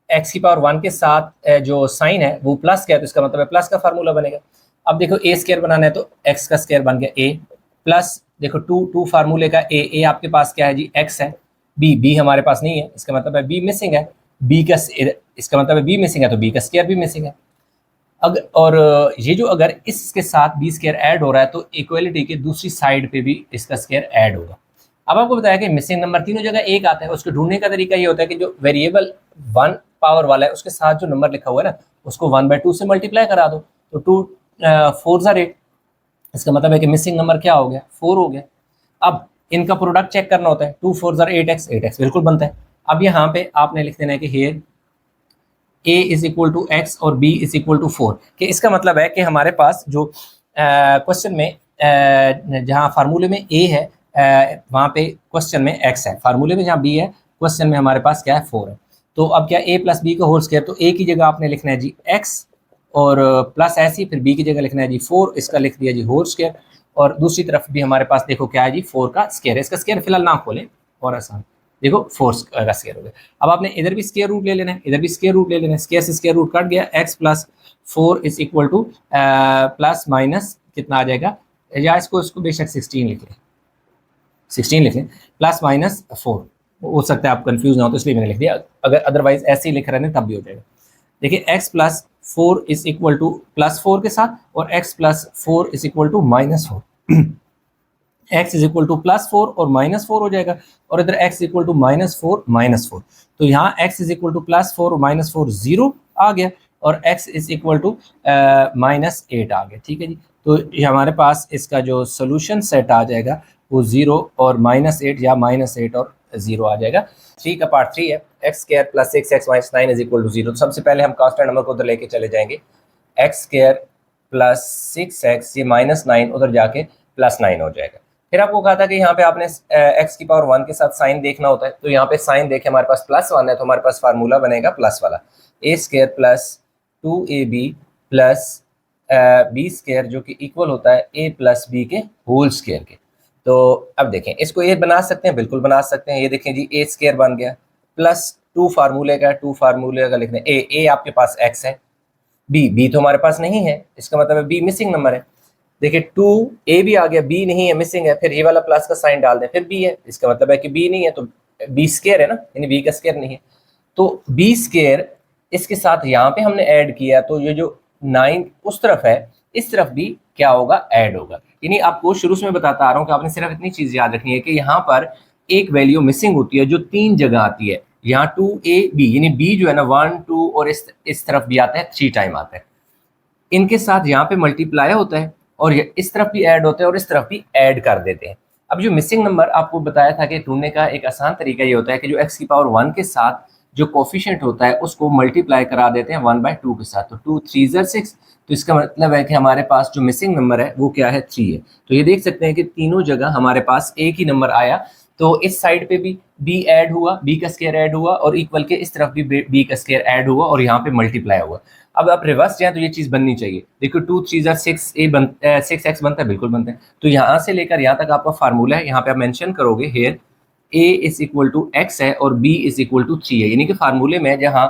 x की पावर 1 के साथ जो साइन है वो प्लस का है तो इसका मतलब है प्लस का फार्मूला बनेगा। अब देखो a² बनाना है तो x का स्क्वायर बन गया a प्लस देखो 2 फार्मूले का a आपके पास क्या है जी x है, b हमारे पास नहीं है, इसका मतलब है b मिसिंग है, b का इसका मतलब है b मिसिंग है तो b का स्क्वायर भी मिसिंग है। अगर और ये जो अगर इसके साथ b² ऐड हो रहा है तो इक्वलिटी के दूसरी साइड पे भी इसका स्क्वायर ऐड होगा। अब आपको बताया कि मिसिंग नंबर तीनों जगह एक आता है, उसको ढूंढने का तरीका ये होता है कि जो वेरिएबल 1 पावर वाला है उसके साथ जो नंबर लिखा हुआ है ना उसको 1/2 से मल्टीप्लाई करा दो, तो 2 4 ज़र 8, इसका मतलब है कि मिसिंग नंबर क्या हो गया 4 हो गया। अब इनका प्रोडक्ट चेक करना होता है, 2 4 ज़र 8x बिल्कुल बनता है। अब यहाँ पे आपने लिख देना है कि here a is equal to x और b इज इक्वल टू 4, कि इसका मतलब है कि हमारे पास जो क्वेश्चन में जहाँ फार्मूले में a है वहाँ पे क्वेश्चन में x है, फार्मूले में जहाँ b है क्वेश्चन में हमारे पास क्या है 4 है। तो अब क्या a प्लस बी का होल स्क्वायर, तो a की जगह आपने लिखना है जी x और प्लस ऐसी, फिर b की जगह लिखना है जी 4, इसका लिख दिया जी होल स्क्वायर। और दूसरी तरफ भी हमारे पास देखो क्या है जी 4 का स्क्वायर है, इसका स्क्वायर फिलहाल ना खोलें और आसान, देखो 4 का स्क्वायर हो गया। अब आपने इधर भी स्क्वायर रूट ले लेना है, इधर भी स्क्वायर रूट ले लेना है, स्क्वायर से स्क्वायर रूट कट गया, x plus 4 is equal to plus minus कितना आ जाएगा, या इसको बेशक 16 लिख लें, 16 लिख लें प्लस माइनस 4, हो सकता है आप कंफ्यूज ना हो तो इसलिए मैंने लिख दिया, अगर अदरवाइज ऐसे ही लिख रहे हैं तब भी हो जाएगा। देखिए x plus 4 is equal to plus 4 के साथ और x plus 4 is equal to -4 x is equal to +4 और -4 हो जाएगा, और इधर x इक्वल टू -4 तो यहाँ x इज इक्वल टू +4 और -4 0 आ गया और x इज इक्वल टू -8 आ गया, ठीक है जी। तो ये हमारे पास इसका जो सोल्यूशन सेट आ जाएगा वो 0 और -8 या -8 और 0 आ जाएगा। 3 का पार्ट 3 है, x² + 6x - 9 is equal to 0। तो सबसे पहले हम कांस्टेंट नंबर को उधर लेके चले जाएंगे, x² + 6x, ये -9 उधर जाके +9 हो जाएगा। फिर आपको कहा था कि यहाँ पे आपने x की पावर 1 के साथ साइन देखना होता है, तो यहाँ पे साइन देखे हमारे पास +1 है तो हमारे पास फार्मूला बनेगा प्लस वाला, a² + 2ab + b² जो कि इक्वल होता है a + b के होल स्क्वायर के। तो अब देखें इसको ये बना सकते हैं, बिल्कुल बना सकते हैं। ये देखें जी ए स्क्वायर बन गया प्लस 2 फार्मूले का लिखते हैं ए आपके पास एक्स है, बी तो हमारे पास नहीं है, इसका मतलब है बी मिसिंग नंबर है। देखिए 2 ए भी आ गया, बी नहीं है, मिसिंग है, फिर ये वाला प्लस का साइन डाल दें, फिर बी है, इसका मतलब है कि बी नहीं है, तो बी स्क्वायर है ना, यानी बी का स्क्वायर नहीं है। तो बी स्क्वायर इसके साथ यहाँ पे हमने ऐड किया, तो ये जो 9 उस तरफ है, इस तरफ भी क्या होगा, ऐड होगा। यानी आपको शुरू से मैं बताता आ रहा हूँ कि आपने सिर्फ इतनी चीज याद रखनी है कि यहाँ पर एक वैल्यू मिसिंग होती है जो 3 जगह आती है। यहाँ 2ab यानी b जो है ना 1 2 और इस तरफ भी आता है, 3 टाइम आता है, इनके साथ यहाँ पे मल्टीप्लाई होता है और इस तरफ भी ऐड होता है और इस तरफ भी ऐड कर देते हैं। अब जो मिसिंग नंबर आपको बताया था कि ढूंढने का एक आसान तरीका ये होता है कि जो x की पावर 1 के साथ जो कोफिशिएंट होता है उसको मल्टीप्लाई करा देते हैं 1/2 के साथ, तो 2 3 6, तो इसका मतलब है कि हमारे पास जो मिसिंग नंबर है वो क्या है, 3 है। तो ये देख सकते हैं कि तीनों जगह हमारे पास एक ही नंबर आया, तो इस साइड पे भी b ऐड हुआ, b का स्क्वायर ऐड हुआ, और इक्वल के इस तरफ भी b का स्क्वायर ऐड हुआ और यहाँ पे मल्टीप्लाई हुआ। अब आप रिवर्स जाए तो ये चीज बननी चाहिए। देखो 2 3 6 6x बनता है, बिल्कुल बनता है। तो यहाँ से लेकर यहाँ तक आपका फार्मूला है, यहाँ पे आप मेंशन करोगे here a is equal to x है और b इज इक्वल टू 3 है, यानी कि फार्मूले में जहाँ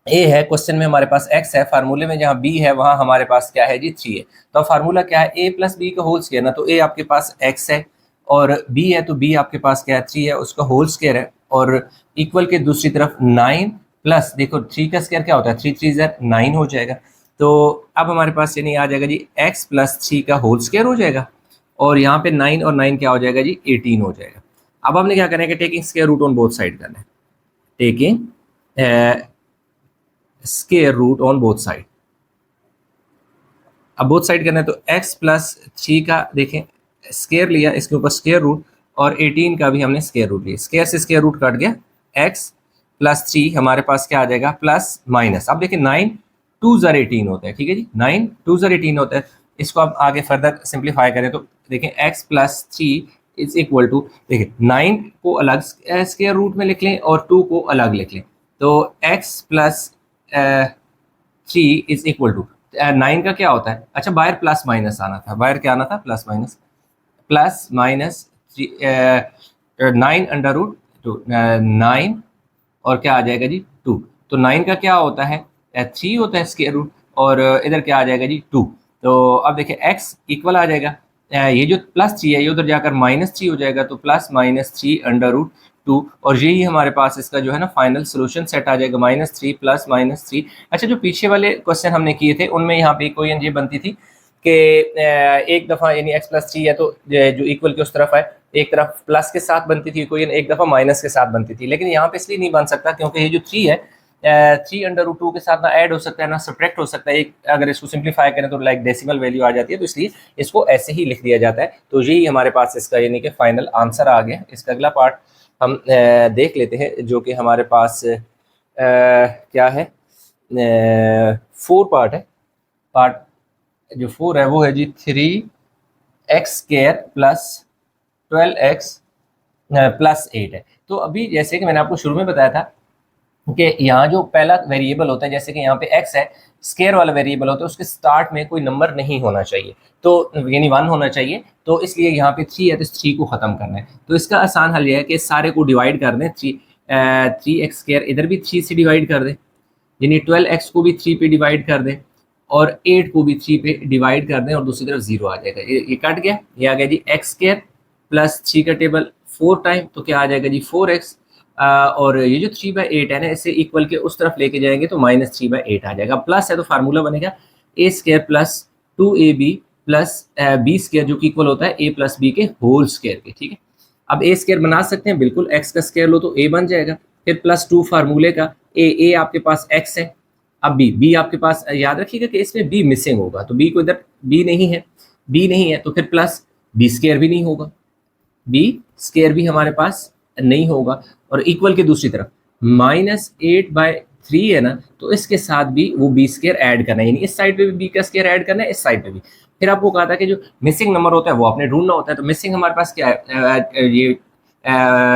a है, क्वेश्चन में हमारे पास x है, फार्मूले में जहाँ b है वहाँ हमारे पास क्या है जी, 3 है। तो फार्मूला क्या है, a प्लस बी का होल स्क्वायर ना, तो a आपके पास x है और b है, तो b आपके पास क्या है, 3 है, उसका होल स्क्वायर है, और इक्वल के दूसरी तरफ 9 प्लस, देखो 3 का स्क्वायर क्या होता है, 3 3 9 हो जाएगा। तो अब हमारे पास यानी आ जाएगा जी x प्लस 3 का होल स्क्वायर हो जाएगा, और यहाँ पे 9 और 9 क्या हो जाएगा जी, 18 हो जाएगा। अब हमने क्या करना है कि taking square root on both side करना है, taking square root on both side. अब बोथ साइड करना है तो x प्लस 3 का देखें स्क्वायर लिया, इसके ऊपर स्क्वायर रूट, और 18 का भी हमने स्क्वायर रूट लिया, स्क्वायर से स्क्वायर रूट कट गया, x प्लस 3 हमारे पास क्या आ जाएगा, प्लस माइनस। अब देखिए 9 2 ज़र 18 होता है, ठीक है जी, 9 2 ज़र 18 होता है। इसको आप आगे फर्दर सिंप्लीफाई करें तो देखें x plus 3 is equal to, देखिए 9 को अलग स्क्वायर रूट में लिख लें और 2 को अलग लिख लें, तो x plus 3 is equal to 9 का क्या होता है, अच्छा बाहर प्लस माइनस आना था, बाहर क्या आना था, प्लस माइनस 9 अंडर रूट 2, 9 और क्या आ जाएगा जी 2, तो 9 का क्या होता है, 3 होता है स्क्वायर रूट, और इधर क्या आ जाएगा जी 2। तो अब देखिए x इक्वल आ जाएगा, ये जो प्लस 3 है ये उधर जाकर -3 हो जाएगा, तो प्लस -3 अंडर रूट 2, और यही हमारे पास इसका जो है ना फाइनल सोल्यूशन सेट आ जाएगा, -3 प्लस -3। अच्छा जो पीछे वाले क्वेश्चन हमने किए थे उनमें यहाँ पे इक्वेशन ये बनती थी कि एक दफ़ा यानी x प्लस 3 है तो जो इक्वल के उस तरफ है, एक तरफ प्लस के साथ बनती थी इक्वेशन, एक दफ़ा माइनस के साथ बनती थी, लेकिन यहाँ पे इसलिए नहीं बन सकता क्योंकि ये जो 3 है 3 अंडर रूट 2 के साथ ना ऐड हो सकता है ना सब्ट्रैक्ट हो सकता है, एक अगर इसको सिंप्लीफाई करें तो लाइक डेसिमल वैल्यू आ जाती है, तो इसलिए इसको ऐसे ही लिख दिया जाता है। तो यही हमारे पास इसका यानी कि फाइनल आंसर आ गया। इसका अगला पार्ट हम देख लेते हैं जो कि हमारे पास क्या है, 4 पार्ट है। पार्ट जो 4 है वो है जी 3x² प्लस 12x प्लस 8 है। तो अभी जैसे कि मैंने आपको शुरू में बताया था कि यहाँ जो पहला वेरिएबल होता है, जैसे कि यहाँ पे x है, स्केयर वाला वेरिएबल होता है, उसके स्टार्ट में कोई नंबर नहीं होना चाहिए, तो यानी 1 होना चाहिए, तो इसलिए यहाँ पे 3 है तो 3 को ख़त्म करना है। तो इसका आसान हल यह है कि सारे को डिवाइड कर दें, 3x² इधर भी 3 से डिवाइड कर दें, यानी 12x को भी 3 पे डिवाइड कर दें, और 8 को भी 3 पे डिवाइड कर दें, और दूसरी तरफ 0 आ जाएगा, ये कट गया, ये आ गया जी x² प्लस 3 का टेबल 4 टाइम, तो क्या आ जाएगा जी 4x, और ये जो 3/8 है ना इसे इक्वल के उस तरफ लेके जाएंगे तो -3/8 आ जाएगा। प्लस है तो फार्मूला बनेगा a² plus 2ab plus b² जो कि इक्वल होता है a प्लस b के होल स्क्वायर के, ठीक है। अब a² बना सकते हैं, बिल्कुल x का स्क्वायर लो तो a बन जाएगा, फिर प्लस 2 फार्मूले का a आपके पास x है, अब b आपके पास, याद रखिएगा कि इसमें b मिसिंग होगा, तो b को इधर b नहीं है तो फिर प्लस b² भी नहीं होगा, b² भी हमारे पास नहीं होगा, और इक्वल के दूसरी तरफ -8/3 है ना, तो इसके साथ भी वो b² ऐड करना है, यानी इस साइड पे भी b का स्क्वायर ऐड करना है, इस साइड पे भी। फिर आपको कहा था कि जो मिसिंग नंबर होता है वो आपने ढूंढना होता है, तो मिसिंग हमारे पास क्या है, ये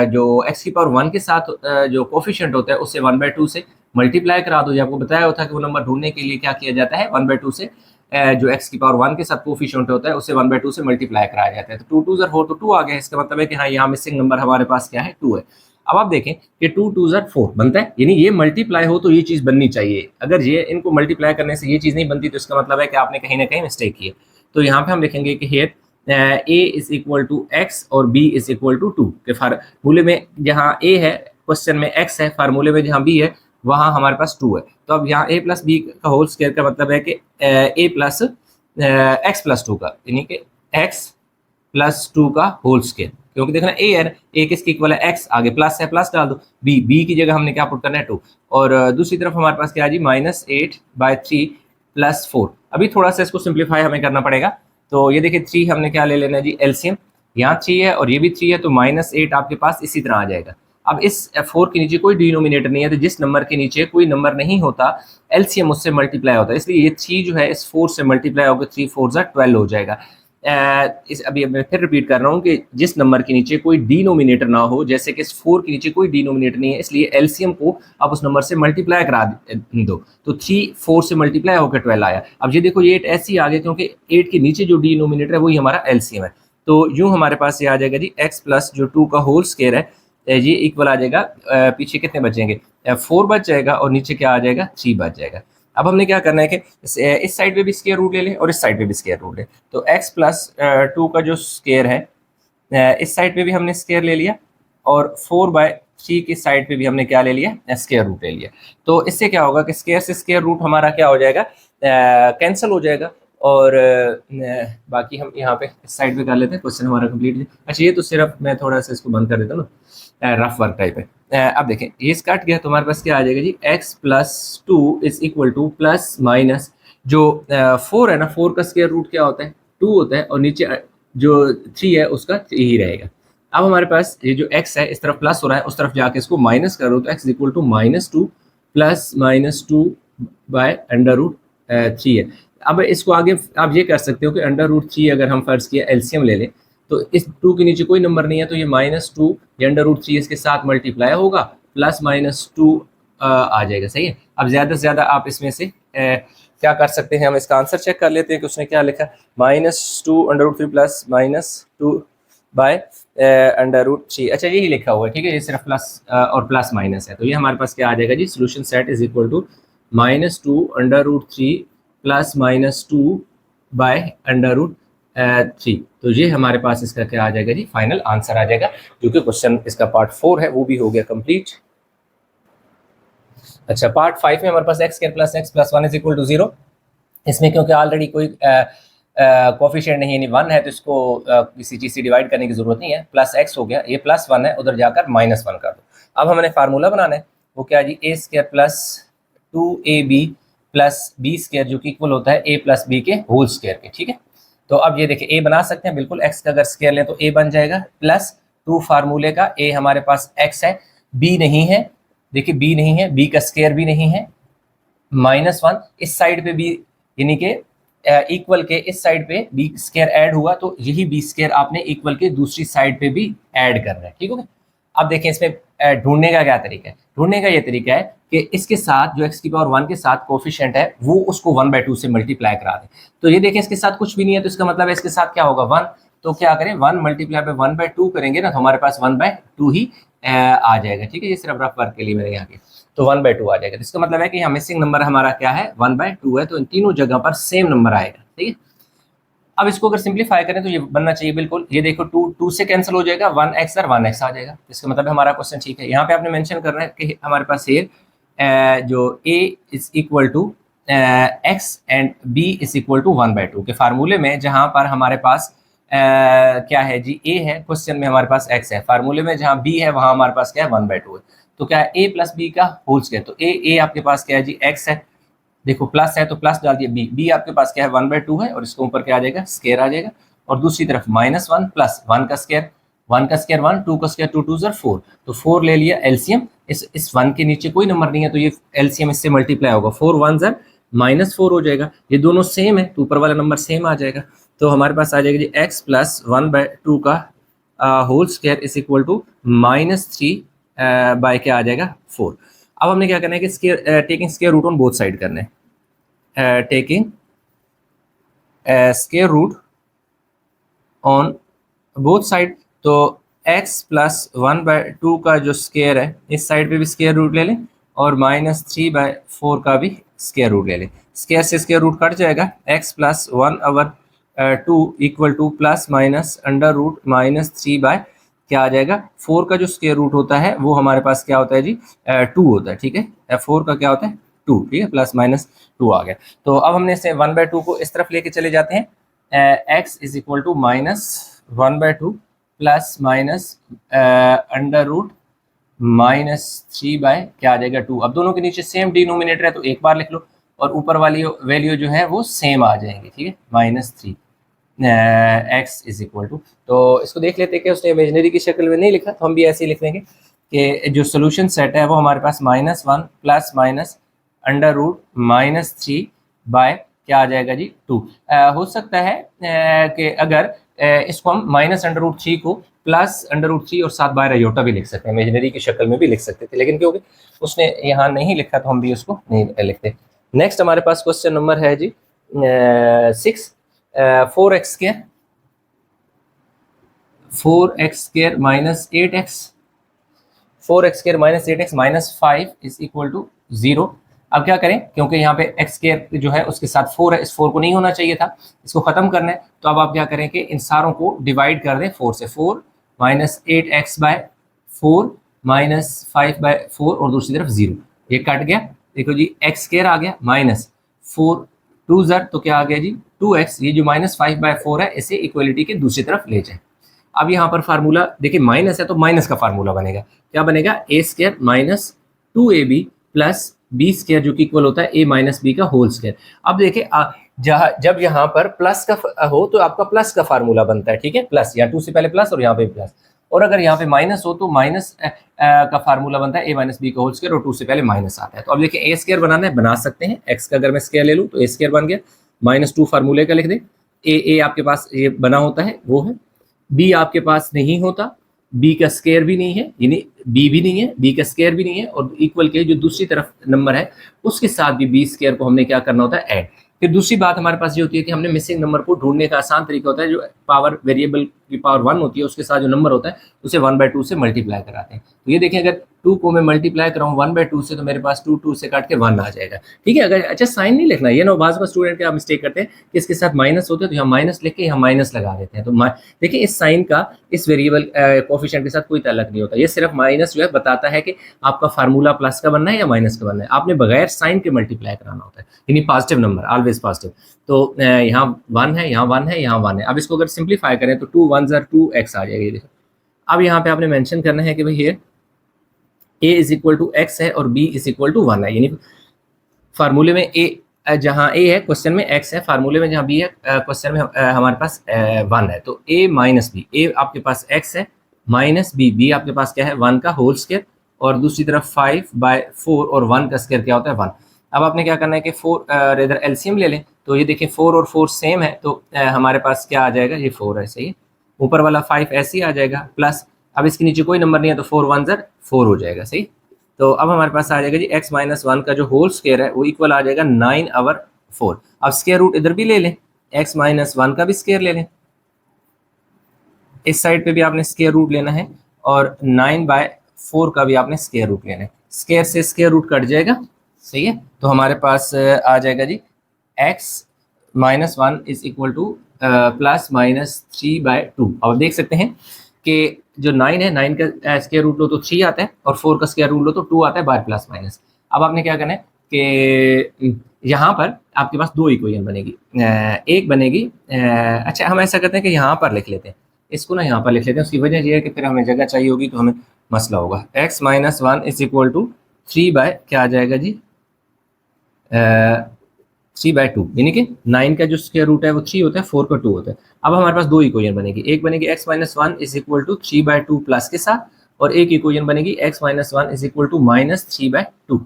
जो x की पावर 1 के साथ जो कोफिशिएंट होता है उससे 1/2 से मल्टीप्लाई करा दो। जो आपको बताया होता है कि वो नंबर ढूंढने के लिए क्या किया जाता है, 1/2 से जो एक्स की पावर 1 के साथ कोफिशिएंट होता है उसे 1/2 से मल्टीप्लाई कराया जाता है। तो 2 2 4 तो 2 आ गया, इसका मतलब है कि हाँ यहाँ मिसिंग नंबर हमारे पास क्या है, 2 है। अब आप देखें कि 2 2 4 बनता है, यानी ये मल्टीप्लाई हो तो ये चीज़ बननी चाहिए। अगर ये इनको मल्टीप्लाई करने से ये चीज़ नहीं बनती तो इसका मतलब है कि आपने कहीं ना कहीं मिस्टेक की है। तो यहाँ पे हम लिखेंगे कि here a is equal to x और बी इज इक्वल टू 2 के फार्मूले में जहाँ ए है क्वेश्चन में एक्स है, फार्मूले में जहाँ बी है वहाँ हमारे पास 2 है। तो अब यहाँ ए प्लस बी का होल स्क्वायर का मतलब है कि ए प्लस एक्स प्लस 2 का, यानी कि एक्स प्लस 2 का होल स्क्वायर, क्योंकि देखना ए है, ए किसके इक्वल है, एक्स, आगे प्लस है प्लस डाल दो, बी की जगह हमने क्या पुट करना है 2, और दूसरी तरफ हमारे पास क्या है जी -8/3 + 4। अभी थोड़ा सा इसको सिंप्लीफाई हमें करना पड़ेगा। तो ये देखिए 3 हमने क्या ले लेना है जी, एलसीएम, यहाँ 3 है और ये भी 3 है, तो -8 आपके पास इसी तरह आ जाएगा। अब इस 4 के नीचे कोई डिनोमिनेटर नहीं है, तो जिस नंबर के नीचे कोई नंबर नहीं होता एलसीएम उससे मल्टीप्लाई होता है, इसलिए ये 3 जो है इस 4 से मल्टीप्लाई होकर 3 4 12 हो जाएगा। इस अभी मैं फिर रिपीट कर रहा हूँ कि जिस नंबर के नीचे कोई डिनोमिनेटर ना हो, जैसे कि इस 4 के नीचे कोई डिनोमिनेटर नहीं है, इसलिए एलसीएम को आप उस नंबर से मल्टीप्लाई करा दो, तो 3 4 से मल्टीप्लाई होकर 12 आया। अब ये देखो ये 8 ऐसे ही आ गया क्योंकि 8 के नीचे जो डिनोमिनेटर है वही हमारा एलसीएम है। तो यूँ हमारे पास ये आ जाएगा जी एक्स प्लस जो 2 का होल स्क्वायर है, ये इक्वल आ जाएगा, पीछे कितने बचेंगे, 4 बच जाएगा और नीचे क्या आ जाएगा, 3 बच जाएगा। अब हमने क्या करना है कि इस साइड पे भी स्क्वायर रूट ले लें और इस साइड पे भी स्क्वायर रूट ले, तो x प्लस 2 का जो स्क्वायर है इस साइड पे भी हमने स्क्वायर ले लिया और 4/3 की साइड पे भी हमने क्या ले लिया, स्क्वायर रूट ले लिया। तो इससे क्या होगा कि स्क्वायर से स्क्वायर रूट हमारा क्या हो जाएगा, कैंसिल हो जाएगा, और बाकी हम यहाँ पे इस साइड पे कर लेते हैं, क्वेश्चन हमारा कंप्लीट। अच्छा ये तो सिर्फ मैं थोड़ा सा इसको बंद कर देता हूँ ना, रफ वर्क टाइप है। अब देखें ये कट गया तो हमारे पास क्या आ जाएगा जी, x + 2 is equal to plus minus जो 4 है ना, 4 का स्क्वायर रूट क्या होता है, 2 होता है, और नीचे जो 3 है उसका 3 ही रहेगा। अब हमारे पास ये जो x है इस तरफ प्लस हो रहा है, उस तरफ जाके इसको माइनस करो तो x इक्वल टू -2 प्लस -2/√3 है। अब इसको आगे आप ये कर सकते हो कि √3 अगर हम फर्ज किया एलसीएम ले लें तो इस 2 के नीचे कोई नंबर नहीं है, तो ये -2 या √3 इसके साथ मल्टीप्लाई होगा, प्लस -2 आ जाएगा, सही है। अब ज़्यादा से ज़्यादा आप इसमें से क्या कर सकते हैं, हम इसका आंसर चेक कर लेते हैं कि उसने क्या लिखा, -2√3 प्लस -2/√3। अच्छा यही लिखा हुआ है, ठीक है, ये सिर्फ प्लस और प्लस माइनस है, तो ये हमारे पास क्या आ जाएगा जी, solution set is equal to -2√3 plus -2/√3। तो ये हमारे पास इसका क्या आ जाएगा जी, फाइनल आंसर आ जाएगा, जो कि क्वेश्चन इसका पार्ट 4 है वो भी हो गया कंप्लीट। अच्छा पार्ट 5 में हमारे पास x² + x + 1 = 0। इसमें क्योंकि ऑलरेडी कोई कोफिशिएंट नहीं है, 1 है, तो इसको किसी चीज़ से डिवाइड करने की जरूरत नहीं है, +x हो गया, ये +1 है, उधर जाकर -1 कर दो। अब हमने फार्मूला बनाना है, वो क्या जी, a² + 2ab + b² जो कि इक्वल होता है a + b के होल स्क्वायर के, ठीक है। तो अब ये देखिए a बना सकते हैं, बिल्कुल x का अगर स्क्वायर लें तो a बन जाएगा, +2 फार्मूले का, a हमारे पास x है, b नहीं है, देखिए b नहीं है, b का स्क्वायर भी नहीं है, -1 इस साइड पे भी, यानी कि इक्वल के इस साइड पे b² ऐड हुआ, तो यही b² आपने इक्वल के दूसरी साइड पे भी ऐड करना है, ठीक है। अब देखें इसमें ढूंढने का क्या तरीका है, ढूंढने का ये तरीका है कि इसके साथ जो x की पावर 1 के साथ कोफिशिएंट है वो उसको 1/2 से मल्टीप्लाई करा दें। तो ये देखें इसके साथ कुछ भी नहीं है, तो इसका मतलब है इसके साथ क्या होगा, 1, तो क्या करें, 1 मल्टीप्लाई बाय 1/2 करेंगे ना, तो हमारे पास 1/2 ही आ जाएगा, ठीक है। ये सिर्फ रफ वर्क के लिए मेरे यहाँ के, तो 1/2 आ जाएगा, तो इसका मतलब है कि यहाँ मिसिंग नंबर हमारा क्या है, 1/2 है, तो इन तीनों जगह पर सेम नंबर आएगा, ठीक है। अब इसको अगर सिंप्लीफाई करें तो ये बनना चाहिए बिल्कुल, ये देखो 2 से कैंसिल हो जाएगा, 1x और 1x आ जाएगा, इसका मतलब हमारा क्वेश्चन ठीक है। यहाँ पे आपने मेंशन करना है कि हमारे पास ये जो a is equal to x and b is equal to 1/2 के फार्मूले में, जहाँ पर हमारे पास क्या है जी, a है, क्वेश्चन में हमारे पास x है, फार्मूले में जहाँ b है वहाँ हमारे पास क्या है, 1/2 है, तो क्या है a + b का होल स्क्वायर, तो a आपके पास क्या है जी, x है, देखो प्लस है तो प्लस डाल दिया, b आपके पास क्या है, 1/2 है, और इसके ऊपर क्या आ जाएगा, स्क्वायर आ जाएगा, और दूसरी तरफ -1 प्लस 1 का स्क्वायर, 1 का स्क्वायर 1, 2 का स्क्वायर 2 2 4, तो 4 ले लिया एलसीएम, इस 1 के नीचे कोई नंबर नहीं है, तो ये एलसीएम इससे मल्टीप्लाई होगा, 4 1 -4 हो जाएगा, ये दोनों सेम है तो ऊपर वाला नंबर सेम आ जाएगा, तो हमारे पास आ जाएगा जी x + 1/2 का whole square is equal to -3 by क्या आ जाएगा, 4। अब हमने क्या करना है कि taking square root on both side करना है, taking square root on both side. तो x प्लस 1/2 का जो स्क्वायर है इस साइड पे भी स्क्वायर रूट ले लें और -3/4 का भी स्क्वायर रूट ले लें। स्क्वायर से स्क्वायर रूट कट जाएगा, x plus 1/2 equal to plus minus under root -3 by क्या आ जाएगा 4 का जो स्क्वायर रूट होता है वो हमारे पास क्या होता है जी 2 होता है। ठीक है, 4 का क्या होता है 2। ठीक है, प्लस माइनस 2 आ गया। तो अब हमने इसे 1/2 को इस तरफ लेके चले जाते हैं, x is equal to -1/2 plus minus under root -3 by क्या आ जाएगा 2। अब दोनों के नीचे सेम डिनोमिनेटर है तो एक बार लिख लो और ऊपर वाली वैल्यू जो है वो सेम आ जाएंगी। ठीक है, -3 x इज इक्वल टू, तो इसको देख लेते हैं कि उसने इमेजिनरी की शक्ल में नहीं लिखा तो हम भी ऐसे ही लिख देंगे कि जो सोल्यूशन सेट है वो हमारे पास -1 plus minus under root -3 by क्या आ जाएगा जी 2। हो सकता है कि अगर इसको हम -√3 को +√3 और 7 बाय आयोटा भी लिख सकते हैं, इमेजिनरी की शक्ल में भी लिख सकते थे, लेकिन क्योंकि उसने यहाँ नहीं लिखा तो हम भी उसको नहीं लिखते। नेक्स्ट हमारे पास क्वेश्चन नंबर है जी 6, 4x square minus 8x, 4x square minus 8x minus 5 is equal to 0। अब क्या करें, क्योंकि यहाँ पे x स्क्वायर जो है उसके साथ 4 है, इस 4 को नहीं होना चाहिए था, इसको खत्म करना है। तो अब आप क्या करें कि इन सारों को डिवाइड कर दें 4 से, 4 minus 8x bye 4 minus 5 bye 4 और दूसरी तरफ 0, ये कट गया। देखो जी x स्क्वायर आ गया माइनस 4 2 ज़र तो क्या आ गया जी 2x, ये जो -5/4 है इसे इक्वलिटी के दूसरी तरफ ले जाए। अब यहाँ पर फार्मूला देखिए माइनस है तो माइनस का फार्मूला बनेगा, क्या बनेगा a square minus 2ab plus b square जो कि इक्वल होता है a माइनस b का होल स्क्वायर। अब देखिए जब यहाँ पर प्लस का हो तो आपका प्लस का फार्मूला बनता है। ठीक है, प्लस या 2 से पहले प्लस और यहाँ पे प्लस, और अगर यहाँ पे माइनस हो तो माइनस का फार्मूला बनता है a माइनस बी का होल स्क्वायर और 2 से पहले माइनस आता है। तो अब देखिए a स्क्वायर बनाना है, बना सकते हैं, x का अगर मैं स्क्वायर ले लूँ तो a स्क्वायर बन गया, -2 फार्मूले का लिख दे, a आपके पास ये बना होता है वो है, b आपके पास नहीं होता, b का स्क्वायर भी नहीं है, यानी b भी नहीं है, b का स्क्वायर भी नहीं है, और इक्वल के जो दूसरी तरफ नंबर है उसके साथ भी b स्क्वायर को हमने क्या करना होता है ऐड। फिर दूसरी बात हमारे पास ये होती है कि हमने मिसिंग नंबर को ढूंढने का आसान तरीका होता है, जो पावर वेरिएबल की पावर 1 होती है उसके साथ जो नंबर होता है उसे 1/2 से मल्टीप्लाई कराते हैं। तो ये देखें अगर 2 को मैं मल्टीप्लाई कराऊँ 1/2 से तो मेरे पास 2 से काट के 1 आ जाएगा। ठीक है, अगर अच्छा साइन नहीं लिखना, ये ना बाज़ स्टूडेंट क्या मिस्टेक करते हैं कि इसके साथ माइनस होते हैं तो यहाँ माइनस लिख के यहाँ माइनस लगा देते हैं। तो देखिए इस साइन का इस वेरिएबल कोफिशिएंट के साथ कोई ताल्लुक नहीं होता, ये सिर्फ माइनस जो है बताता है कि आपका फार्मूला प्लस का बनना है या माइनस का बनना है, आपने बगैर साइन के मल्टीप्लाई कराना होता है, यानी पॉजिटिव नंबर ऑलवेज पॉजिटिव। तो यहाँ 1 है, यहाँ 1 है, यहाँ 1 है। अब इसको अगर सिंप्लीफाई करें तो 2 1 ज़र 2x आ जाएगी। देखो अब यहाँ पे आपने मेंशन करना है कि भाई ये a is equal to x है और b इज इक्वल टू 1 है, यानी फार्मूले में a जहाँ a है क्वेश्चन में x है, फार्मूले में जहाँ b है क्वेश्चन में हमारे पास 1 है। तो a माइनस b, a आपके पास x है माइनस b आपके पास क्या है 1 का होल स्क्वायर, और दूसरी तरफ 5/4 और 1 का स्क्वायर क्या होता है 1। अब आपने क्या करना है कि 4 रेदर एलसीएम ले लें, तो ये देखिए 4 और 4 सेम है तो हमारे पास क्या आ जाएगा, ये 4 है, सही है, ऊपर वाला 5 ऐसे ही आ जाएगा प्लस, अब इसके नीचे कोई नंबर नहीं है तो 4 1 ज़र 4 हो जाएगा, सही। तो अब हमारे पास आ जाएगा जी x माइनस 1 का जो होल स्क्वायर है वो इक्वल आ जाएगा 9/4। अब स्क्वायर रूट इधर भी ले लें, x माइनस 1 का भी स्क्वायर ले लें, इस साइड पे भी आपने स्क्वायर रूट लेना है और 9/4 का भी आपने स्क्वायर रूट लेना है, स्क्वायर से स्क्वायर रूट कट जाएगा, सही है। तो हमारे पास आ जाएगा जी x minus 1 is equal to plus minus 3/2। अब देख सकते हैं कि जो 9 है 9 का स्क्वायर रूट लो तो 3 आता है और 4 का स्क्वायर रूट लो तो 2 आता है बाय प्लस माइनस। अब आपने क्या करना है कि यहाँ पर आपके पास 2 इक्वेशन बनेगी, एक बनेगी अच्छा हम ऐसा करते हैं कि यहाँ पर लिख लेते हैं, इसको ना यहाँ पर लिख लेते हैं, उसकी वजह यह है कि फिर हमें जगह चाहिए होगी तो हमें मसला होगा। x minus 1 is equal to 3 by क्या आ जाएगा जी 3/2, यानी कि 9 का जो स्क्वायर रूट है वो 3 होता है, 4 का 2 होता है। अब हमारे पास 2 इक्वेशन बनेगी, एक बनेगी x minus 1 is equal to 3/2 plus के साथ, और एक इक्वेशन बनेगी x minus 1 is equal to minus 3/2।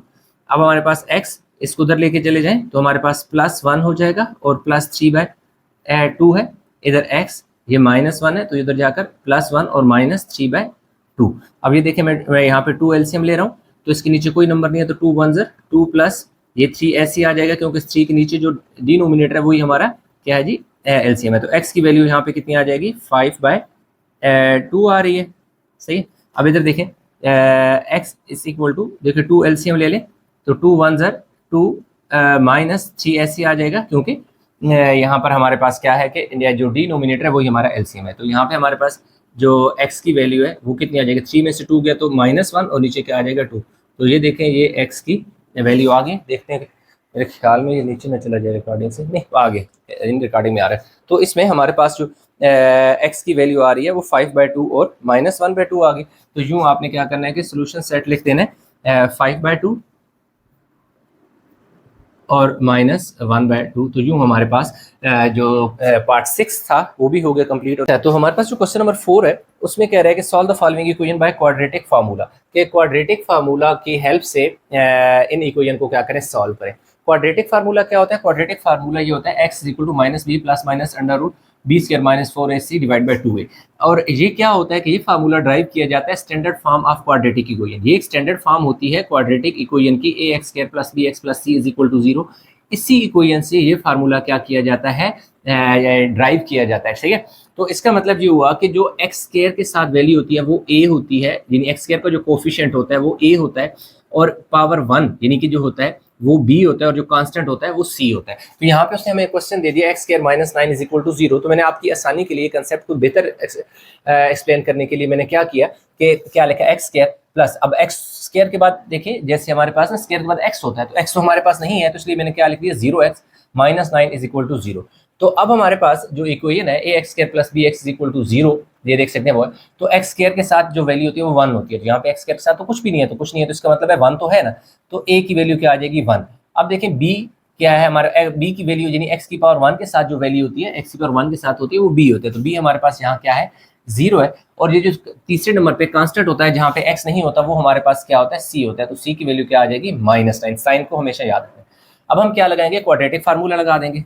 अब हमारे पास x इसको उधर लेके चले जाएं तो हमारे पास +1 हो जाएगा और प्लस 3/2 है, इधर x ये -1 है तो इधर जाकर +1 और माइनस 3/2। अब ये देखिए मैं यहाँ पे 2 एलसीएम ले रहा हूँ तो इसके नीचे कोई नंबर नहीं है तो 2 1 ज़र 2 प्लस ये 3 ऐसे ही आ जाएगा, क्योंकि 3 के नीचे जो डिनोमिनेटर है वही हमारा क्या है जी एलसीएम है। तो एक्स की वैल्यू यहाँ पे कितनी आ जाएगी 5/2 आ रही है। सही है। अब इधर देखें एक्स इज इक्वल टू, देखिए 2 एलसीएम ले लें तो 2 1 ज़र 2 -3 ऐसे आ जाएगा, क्योंकि यहाँ पर हमारे पास क्या है कि जो डिनोमिनेटर है वही हमारा एलसीएम है। तो यहाँ पे हमारे पास जो एक्स की वैल्यू है वो कितनी आ जाएगी, 3 में से 2 गया तो -1 और नीचे क्या आ जाएगा 2। तो ये देखें ये एक्स की वैल्यू आ गई। देखते हैं, मेरे ख्याल में ये नीचे में चला जाए रिकॉर्डिंग से, नहीं आगे इन रिकॉर्डिंग में आ रहा है। तो इसमें हमारे पास जो एक्स की वैल्यू आ रही है वो 5/2 और -1/2 आ गई। तो यूँ आपने क्या करना है कि सोल्यूशन सेट लिख देना है 5/2 और -1/2। तो यूँ हमारे पास जो पार्ट 6 था वो भी हो गया कंप्लीट होता है। तो हमारे पास जो क्वेश्चन नंबर 4 है उसमें कह रहा है कि solve the following equation by quadratic formula, कि क्वाड्रेटिक फार्मूला की हेल्प से इन इक्वेशन को क्या करें, सॉल्व करें। क्वाड्रेटिक फार्मूला क्या होता है, क्वाड्रेटिक फार्मूला ये होता है x equal to -b plus minus under root b square -4ac divide by 2a। और ये क्या होता है कि ये फार्मूला ड्राइव किया जाता है standard form of quadratic equation. ये एक स्टैंडर्ड फॉर्म होती है क्वाड्रेटिक इक्वेशन की, ax square plus bx plus c is equal to 0। इसी इक्वेशन से ये फार्मूला क्या किया जाता है, ड्राइव किया जाता है। ठीक है। तो इसका मतलब ये हुआ कि जो एक्स स्क्वायर के साथ वैल्यू होती है वो a होती है, यानी एक्स स्क्वायर का जो कोफिशिएंट होता है वो a होता है, और पावर 1 यानी कि जो होता है वो b होता है, और जो कांस्टेंट होता है वो c होता है। तो यहाँ पे उसने हमें क्वेश्चन दे दिया x square -9 is equal to 0। तो मैंने आपकी आसानी के लिए कंसेप्ट को बेहतर एक्सप्लेन करने के लिए मैंने क्या किया कि क्या लिखा एक्स स्क्वायर प्लस, अब एक्स स्क्वायर के बाद देखिए जैसे हमारे पास ना स्क्वायर के बाद एक्स होता है, तो एक्स तो हमारे पास नहीं है, तो इसलिए मैंने क्या लिख दिया 0x -9 इज इक्वल टू 0। तो अब हमारे पास जो इक्वेशन है ax square plus bx is equal to 0, ये देख सकते हैं वो है। तो एक्स स्क्वायर के साथ जो वैल्यू होती है वो 1 होती है। तो यहाँ पे एक्स स्क्वायर के साथ तो कुछ भी नहीं है, तो कुछ नहीं है, तो इसका मतलब है 1 तो है ना। तो a की वैल्यू क्या आ जाएगी 1। अब देखें b क्या है हमारा, b की वैल्यू यानी x की पावर 1 के साथ जो वैल्यू होती है, x की पावर 1 के साथ होती है वो b होती है। तो b हमारे पास यहाँ क्या है 0 है। और ये जो तीसरे नंबर पे कांस्टेंट होता है जहाँ पे x नहीं होता वो हमारे पास क्या होता है c होता है। तो c की वैल्यू क्या आ जाएगी -9। साइन को हमेशा याद रखें। अब हम क्या लगाएंगे, क्वाड्रेटिक फार्मूला लगा देंगे।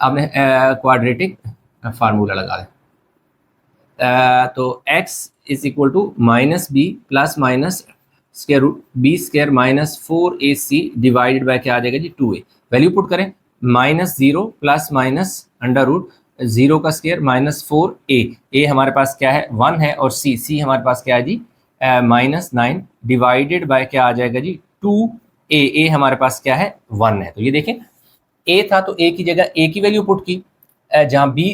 आपने क्वाड्रेटिक फार्मूला लगा दें तो x is equal to -b plus minus square root b square -4ac divided by क्या आ जाएगा जी 2a। वैल्यू पुट करें -0 प्लस माइनस अंडर रूट 0 का स्क्वायर -4a। a हमारे पास क्या है 1 है, और c हमारे पास क्या है जी -9 डिवाइडेड बाय क्या आ जाएगा जी 2a। a हमारे पास क्या है 1 है। तो ये देखें a था तो a की जगह a की वैल्यू पुट की, जहाँ b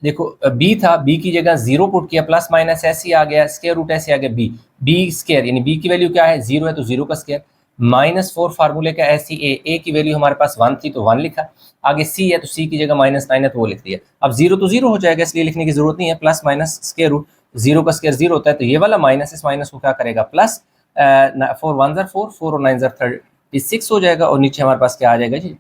देखो b था b की जगह 0 पुट किया, प्लस माइनस ऐसे आ गया, स्क्वायर रूट ऐसे आ गया b स्क्वायर, यानी b की वैल्यू क्या है 0 है तो 0 का स्क्वायर -4 फार्मूले का ऐसी a की वैल्यू हमारे पास 1 थी तो 1 लिखा, आगे c है तो c की जगह -9 है तो वो लिख दिया। अब 0 तो 0 हो जाएगा इसलिए लिखने की जरूरत नहीं है, प्लस माइनस स्क्वायर रूट 0 का स्क्वायर 0 होता है, तो ये वाला माइनस इस माइनस को क्या करेगा प्लस 4 1 ज़र 4 4 और 9 ज़र 36 हो जाएगा, और नीचे हमारे पास क्या आ जाएगा जी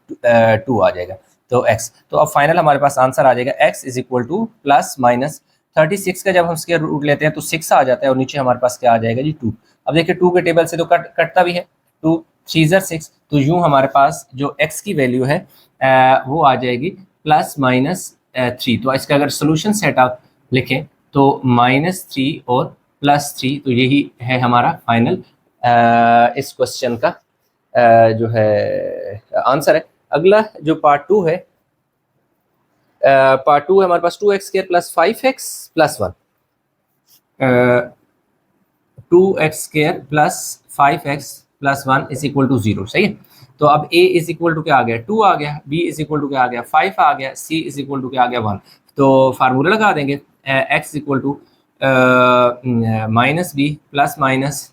2 आ जाएगा। तो x, तो अब फाइनल हमारे पास आंसर आ जाएगा x is equal to plus minus 36 का जब हम स्क्वायर रूट लेते हैं तो 6 आ जाता है, और नीचे हमारे पास क्या आ जाएगा जी 2। अब देखिए 2 के टेबल से तो कटता भी है, 2 3 ज़र 6, तो यूँ हमारे पास जो x की वैल्यू है वो आ जाएगी प्लस माइनस 3। तो इसका अगर सोल्यूशन सेट आप लिखें तो -3 और +3, तो यही है हमारा फाइनल इस क्वेश्चन का जो है आंसर है। अगला जो पार्ट 2 है, पार्ट 2 है हमारे पास 2x square plus 5x plus 1, 2x square plus 5x plus 1 is equal to 0। सही है। तो अब a इज इक्वल टू क्या आ गया 2 आ गया, b इज इक्वल टू क्या आ गया 5 आ गया, c इज इक्वल टू क्या आ गया 1। तो फार्मूला लगा देंगे x equal to -b plus minus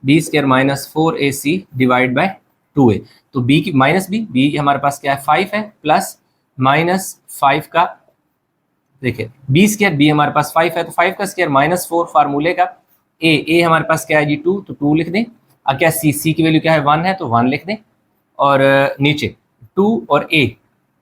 b square -4ac divide by 2a। तो b की -b हमारे पास क्या है 5 है, प्लस -5 का देखिए b स्क्वायर b हमारे पास 5 है तो 5 का स्क्वायर -4 फार्मूले का a हमारे पास क्या है जी 2, तो 2 लिख दें। अब क्या c की वैल्यू क्या है 1 है तो 1 लिख दें, और नीचे 2 और a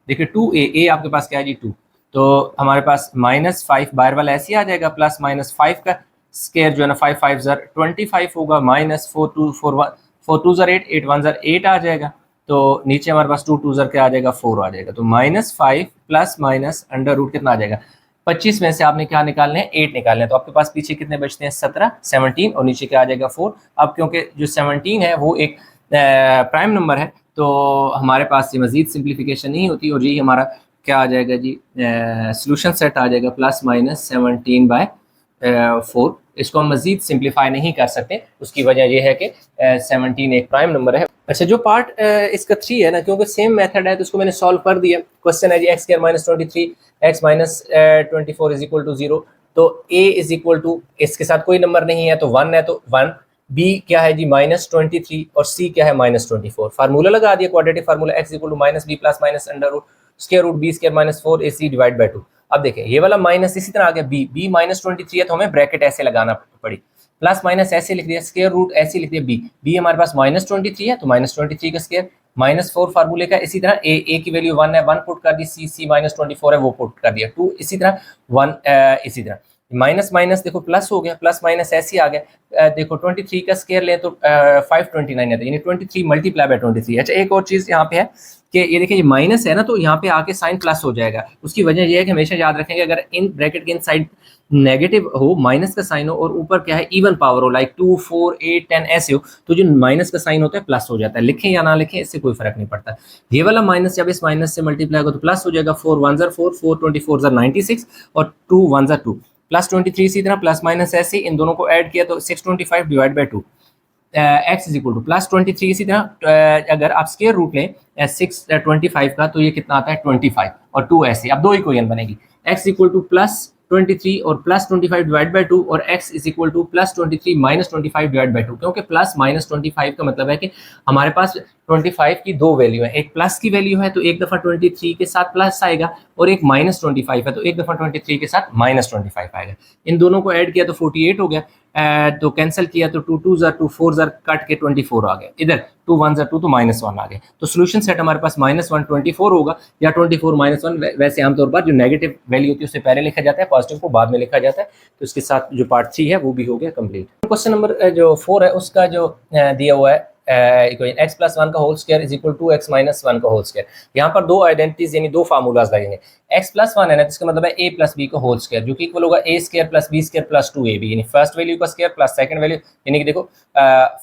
देखिए 2a आपके पास क्या है जी 2, तो हमारे पास -5 बाहर वाला ऐसे आ जाएगा, प्लस -5 का स्क्वायर जो है ना 5 5 ज़र 25 होगा, -4 2 ज़र 8 8 1 ज़र 8 आ जाएगा, तो नीचे हमारे पास 2 2 ज़र क्या आ जाएगा 4 आ जाएगा। तो -5 प्लस माइनस अंडर रूट कितना आ जाएगा 25 में से आपने क्या निकालने हैं 8 निकालने हैं, तो आपके पास पीछे कितने बचते हैं 17 और नीचे क्या आ जाएगा 4। अब क्योंकि जो 17 है वो एक प्राइम नंबर है तो हमारे पास ये मजीद सिंप्लीफिकेशन नहीं होती, और यही हमारा क्या आ जाएगा जी, सोल्यूशन सेट आ जाएगा +-17/4। इसको हम मजीद सिंप्लीफाई नहीं कर सकते, उसकी वजह यह है कि 17 एक प्राइम नंबर है। अच्छा, जो पार्ट इसका 3 है ना, क्योंकि सेम मेथड है तो इसको मैंने सॉल्व कर दिया। क्वेश्चन है जी x² - 23 x - 24 is equal to 0। तो a इज इक्वल टू, इसके साथ कोई नंबर नहीं है तो 1 है, तो 1। b क्या है जी -23 और c क्या है -24। फार्मूला लगा दिया, quadratic formula x equal to -b plus minus under root square root b square minus 4ac divide by 2। अब देखें ये वाला माइनस इसी तरह आ गया, b -23 है तो हमें ब्रैकेट ऐसे लगाना पड़ी, प्लस माइनस ऐसे लिख दिया, स्क्वायर रूट ऐसे लिख दिया, b हमारे पास -23 है तो -23 का स्क्वायर, -4 फार्मूले का। इसी तरह a की वैल्यू 1 है, 1 पुट कर दी, c -24 है वो पुट कर दिया, 2 इसी तरह 1 इसी तरह माइनस माइनस देखो प्लस हो गया, प्लस माइनस ऐसे ही आ गया। देखो 23 का स्क्वायर लें तो 529 है, यानी 23 मल्टीप्लाई बाय 23। अच्छा, एक और चीज़ यहाँ पे है कि ये देखिए ये माइनस है ना, तो यहाँ पे आके साइन प्लस हो जाएगा। उसकी वजह यह है कि हमेशा याद रखेंगे अगर इन ब्रैकेट के इन साइड नेगेटिव हो, माइनस का साइन हो और ऊपर क्या है इवन पावर हो, लाइक 2 4 8 10 ऐसे हो, तो जो माइनस का साइन होता है प्लस हो जाता है। लिखें या ना लिखें इससे कोई फर्क नहीं पड़ता। ये वाला माइनस जब इस माइनस से मल्टीप्लाई होगा तो प्लस हो जाएगा, 4 1 4 4 24 96 और 2 1 2 +23 इसी तरह प्लस माइनस ऐसे इन दोनों को ऐड किया तो 625 divide by 2 x is equal to +23 इसी तरह अगर आप स्क्वायर रूट लें 625 का तो ये कितना आता है 25 और 2 ऐसे। अब दो इक्वेशन बनेगी, x इक्वल टू +23 और +25 डिवाइड बाई 2 और x is equal to +23 -25 divide by 2। क्योंकि प्लस माइनस 25 का मतलब है कि हमारे पास 25 की दो वैल्यू है, एक प्लस की वैल्यू है तो एक दफ़ा 23 के साथ प्लस आएगा और एक -25 है तो एक दफ़ा 23 के साथ -25 आएगा। इन दोनों को ऐड किया तो 48 हो गया, तो कैंसिल किया तो 2 2 2 4 कट के 24 आ गया, इधर 2 1 2 तो -1 आ गया। तो सोल्यूशन सेट हमारे पास -1 24 होगा या 24 -1। वैसे आमतौर पर जो नेगेटिव वैल्यू होती है उससे पहले लिखा जाता है, पॉजिटिव को बाद में लिखा जाता है। तो इसके साथ जो पार्ट 3 है वो भी हो गया कंप्लीट। क्वेश्चन नंबर जो 4 है उसका जो दिया हुआ है x + 1 का whole square is equal to x - 1 का होल स्क्वायर। यहाँ पर दो आइडेंटिटीज यानी दो फार्मूलाज लगेंगे। x + 1 है ना, इसका मतलब है a + b का होल स्क्वायर जो कि इक्वल होगा a² + b² + 2ab, यानी फर्स्ट वैल्यू का स्क्वायर प्लस सेकंड वैल्यू, यानी कि देखो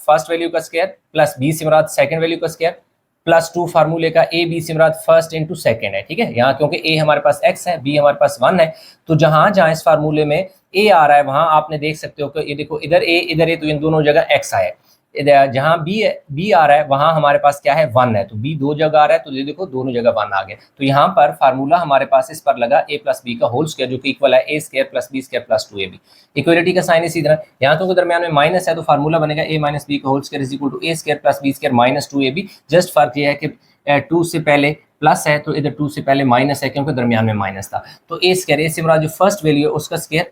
फर्स्ट वैल्यू का स्क्वायर प्लस b से मुराद सेकंड वैल्यू का स्क्वायर प्लस 2 फार्मूले का a b से मुराद फर्स्ट इंटू सेकंड है। ठीक है, यहाँ क्योंकि a हमारे पास x है, b हमारे पास 1 है, तो जहां जहां इस फार्मूले में a आ रहा है वहां आपने देख सकते हो कि ये देखो इधर a तो इन दोनों जगह x आया है। जहां b आ रहा है वहां हमारे पास क्या है 1 है, तो b दो जगह आ रहा है तो ये देखो दोनों जगह 1 आ गया। तो यहाँ पर फार्मूला हमारे पास इस पर लगा a + b का होल स्क्वायर जो कि इक्वल है a² + b² + 2ab। इक्वलिटी का साइन इसी तरह, यहाँ तो दरमियान में माइनस है तो फार्मूला बनेगा a - b का whole square is equal to a² + b² - 2ab। Just फर्क ये है कि 2 से पहले प्लस है तो इधर 2 से पहले माइनस है क्योंकि दरमियान में माइनस था। तो a² से मुराद जो फर्स्ट वैल्यू है उसका स्क्वायर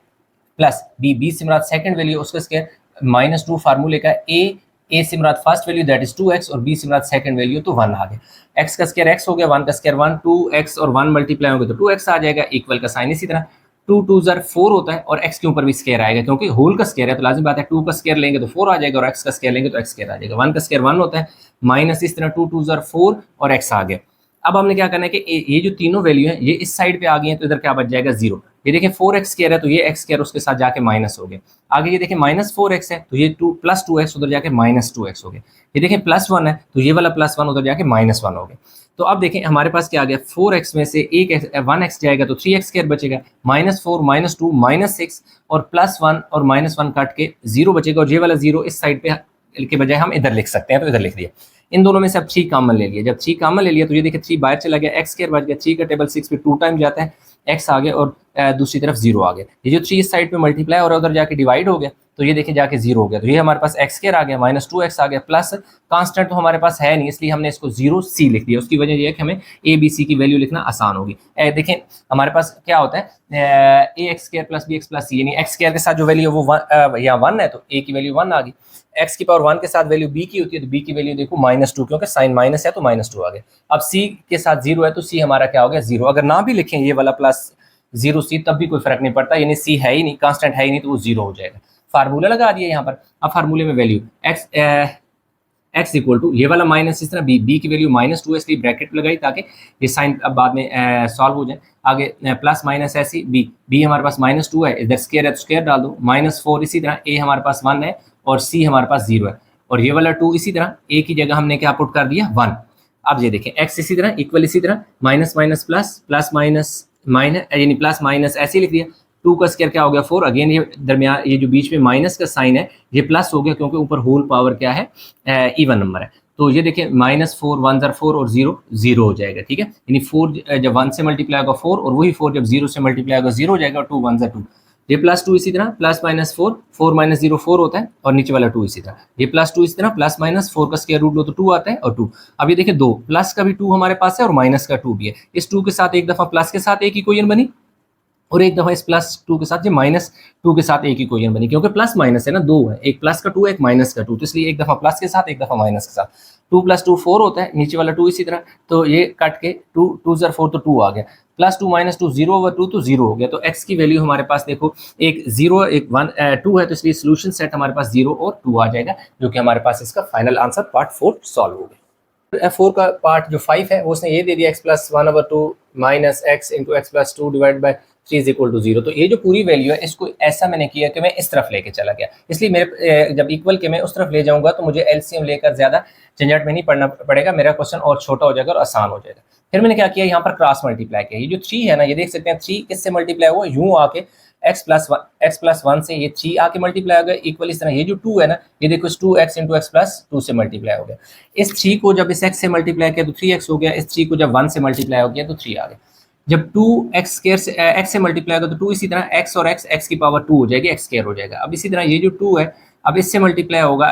प्लस b से मुराद सेकंड वैल्यू उसका स्क्वायर -2 फार्मूले का a से मुराद first value that is 2x और b से मुराद सेकंड वैल्यू तो 1 आ गया। x का स्क्वायर x हो गया, 1 का स्क्वायर 1, 2x और 1 मल्टीप्लाई होगा तो 2x आ जाएगा। इक्वल का साइन इसी तरह 2 2 4 होता है और x के ऊपर भी स्क्वायर आएगा क्योंकि होल का स्क्वायर है तो लाजिम बात है 2 का स्क्वायर लेंगे तो 4 आ जाएगा और x का स्क्वायर लेंगे तो x स्क्वायर आ जाएगा। 1 का स्क्वायर 1 होता है, माइनस इस तरह 2 2 4 और x आ गया। अब हमने क्या करना है कि ये जो तीनों वैल्यू है ये इस साइड पे आ गई है तो इधर क्या बच जाएगा 0। ये देखिए 4x स्क्वायर है तो ये x स्क्वायर उसके साथ जाके माइनस हो गया। आगे ये देखिए -4x है तो ये 2 + 2x उधर जाके -2x हो गया। ये देखिए +1 है तो ये वाला +1 उधर जाके -1 हो गया। तो अब देखें हमारे पास क्या आ गया, 4x में से 1x जाएगा तो 3x स्क्वायर बचेगा, -4 -2 -6 और +1 और -1 काट के 0 बचेगा और ये वाला 0 इस साइड पे के बजाय हम इधर लिख सकते हैं तो इधर लिख दिया। इन दोनों में से अब 3 कॉमन ले लिया, जब 3 कॉमन ले लिया तो ये देखिए 3 बाहर चला गया, x स्क्वायर बच गया, 3 का टेबल 6 पे 2 टाइम जाता है, x आ गया और दूसरी तरफ 0 आ गया। ये जो 3 इस साइड पे मल्टीप्लाई और उधर जाके डिवाइड हो गया तो ये देखिए जाके 0 हो गया। तो ये हमारे पास x स्क्वायर आ गया, -2x आ गया, प्लस कांस्टेंट तो हमारे पास है नहीं इसलिए हमने इसको 0c लिख दिया। उसकी वजह यह है कि हमें a b c की वैल्यू लिखना आसान होगी। देखें हमारे पास क्या होता है ax² + bx + c, यानी x स्क्वायर के साथ जो वैल्यू है वो यहाँ 1 है तो a की वैल्यू 1 आ गई, x की पावर 1 के साथ वैल्यू b की होती है तो b की वैल्यू देखो -2 क्योंकि साइन माइनस है तो -2 आ गया। अब c के साथ 0 है तो c हमारा क्या हो गया 0। अगर ना भी लिखें ये वाला +0c तब भी कोई फर्क नहीं पड़ता, यानी c है ही नहीं, कांस्टेंट है ही नहीं तो वो 0 हो जाएगा। फार्मूला लगा दिया यहाँ पर। अब फार्मूले में वैल्यू x इक्वल टू ये वाला माइनस इस तरह b की वैल्यू -2 है इसलिए ब्रैकेट लगाई ताकि ये साइन अब बाद में सॉल्व हो जाए। आगे प्लस माइनस ऐसी b हमारे पास -2 है, इधर स्क्वायर है तो स्क्वायर डाल दो, -4 इसी तरह a हमारे पास 1 है और c हमारे पास 0 है और ये वाला 2 इसी तरह a की जगह हमने क्या पुट कर दिया 1। अब ये देखें x इसी तरह इक्वल इसी तरह minus minus plus plus minus minus यानी प्लस माइनस ऐसे लिख दिया। 2 का स्क्वायर क्या हो गया 4, अगेन ये दरमियान ये जो बीच में माइनस का साइन है ये प्लस हो गया क्योंकि ऊपर होल पावर क्या है इवन नंबर है। तो ये देखें -4 1 ज़र 4 और 0 0 हो जाएगा, ठीक है। यानी 4 जब 1 से मल्टीप्लाई होगा 4 और वही 4 जब 0 से मल्टीप्लाई होगा 0 हो जाएगा और 2 1 ज़र 2। ये +2 इसी तरह प्लस माइनस 4 4 माइनस 0 4 होता है और नीचे वाला 2 इसी तरह। ये +2 इसी तरह प्लस माइनस 4 का स्क्वायर रूट लो तो 2 आता है और 2। अब ये देखिए 2 प्लस का भी 2 हमारे पास है और माइनस का 2 भी है। इस 2 के साथ एक दफ़ा प्लस के साथ एक इक्वेशन बनी और एक दफ़ा इस +2 के साथ ये -2 के साथ एक इक्वेशन बनी, क्योंकि प्लस माइनस है ना, 2 है, एक प्लस का 2 है एक माइनस का 2, तो इसलिए एक दफ़ा प्लस के साथ एक दफ़ा माइनस के साथ। 2 + 2 4 होता है, नीचे वाला 2 इसी तरह, तो ये कट के 2 ज़र 4 तो 2 आ गया, +2 - 2 0/2 तो 0 हो गया। तो x की वैल्यू हमारे पास देखो एक 0 एक 1 2 है, तो इसलिए सोल्यूशन सेट हमारे पास 0 और 2 आ जाएगा, जो कि हमारे पास इसका फाइनल आंसर पार्ट 4 सॉल्व हो गया। F4 का पार्ट जो 5 है वो उसने ये दे दिया x + 1/2 - x × x + 2 / 3 = 0। तो ये जो पूरी वैल्यू है इसको ऐसा मैंने किया कि मैं इस तरफ लेके चला गया, इसलिए मेरे जब इक्वल के मैं उस तरफ ले जाऊंगा तो मुझे एलसीएम लेकर ज़्यादा झंझट में नहीं पड़ना पड़ेगा, मेरा क्वेश्चन और छोटा हो जाएगा और आसान हो जाएगा। फिर मैंने क्या किया, यहाँ पर क्रॉस मल्टीप्लाई किया। ये जो 3 है ना, ये देख सकते हैं 3 किससे मल्टीप्लाई हुआ, यूँ आके x + 1 से ये 3 आके मल्टीप्लाई हो गया इक्वल। इस तरह ये जो 2 है ना, ये देखो इस 2x × x + 2 से मल्टीप्लाई हो गया। इस 3 को जब इस x से मल्टीप्लाई किया तो 3x हो गया, इस 3 को जब 1 से मल्टीप्लाई हो गया तो 3 आ गया। जब 2x² से x से मल्टीप्लाई होगा तो 2 इसी तरह x और x की पावर 2 हो जाएगी, x² हो जाएगा। अब इसी तरह ये जो 2 है अब इससे मल्टीप्लाई होगा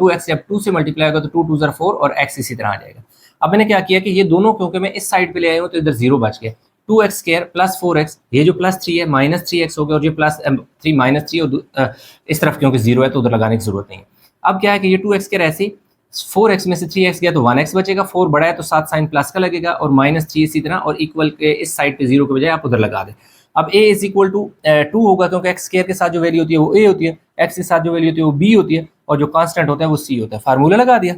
2x, जब 2 से मल्टीप्लाई होगा तो 2 × 2 = 4 और x इसी तरह आ जाएगा। अब मैंने क्या किया कि ये दोनों क्योंकि मैं इस साइड पे ले आया हूँ तो इधर 0 बच गया, 2x² + 4x, ये जो +3 है -3x हो गया और ये +3 -3 और इस तरफ क्योंकि 0 है तो उधर लगाने की जरूरत नहीं है। अब क्या है कि ये 2x² ऐसे 4x में से 3x गया तो 1x बचेगा, 4 बड़ा है तो साथ साइन प्लस का लगेगा और -3 इसी तरह, और इक्वल के इस साइड पे 0 के बजाय आप उधर लगा दें। अब a = 2 होगा क्योंकि x² के साथ जो वैल्यू होती है वो a होती है, x के साथ जो वैल्यू होती है वो b होती है और जो कांस्टेंट होता है वो c होता है। फार्मूला लगा दिया,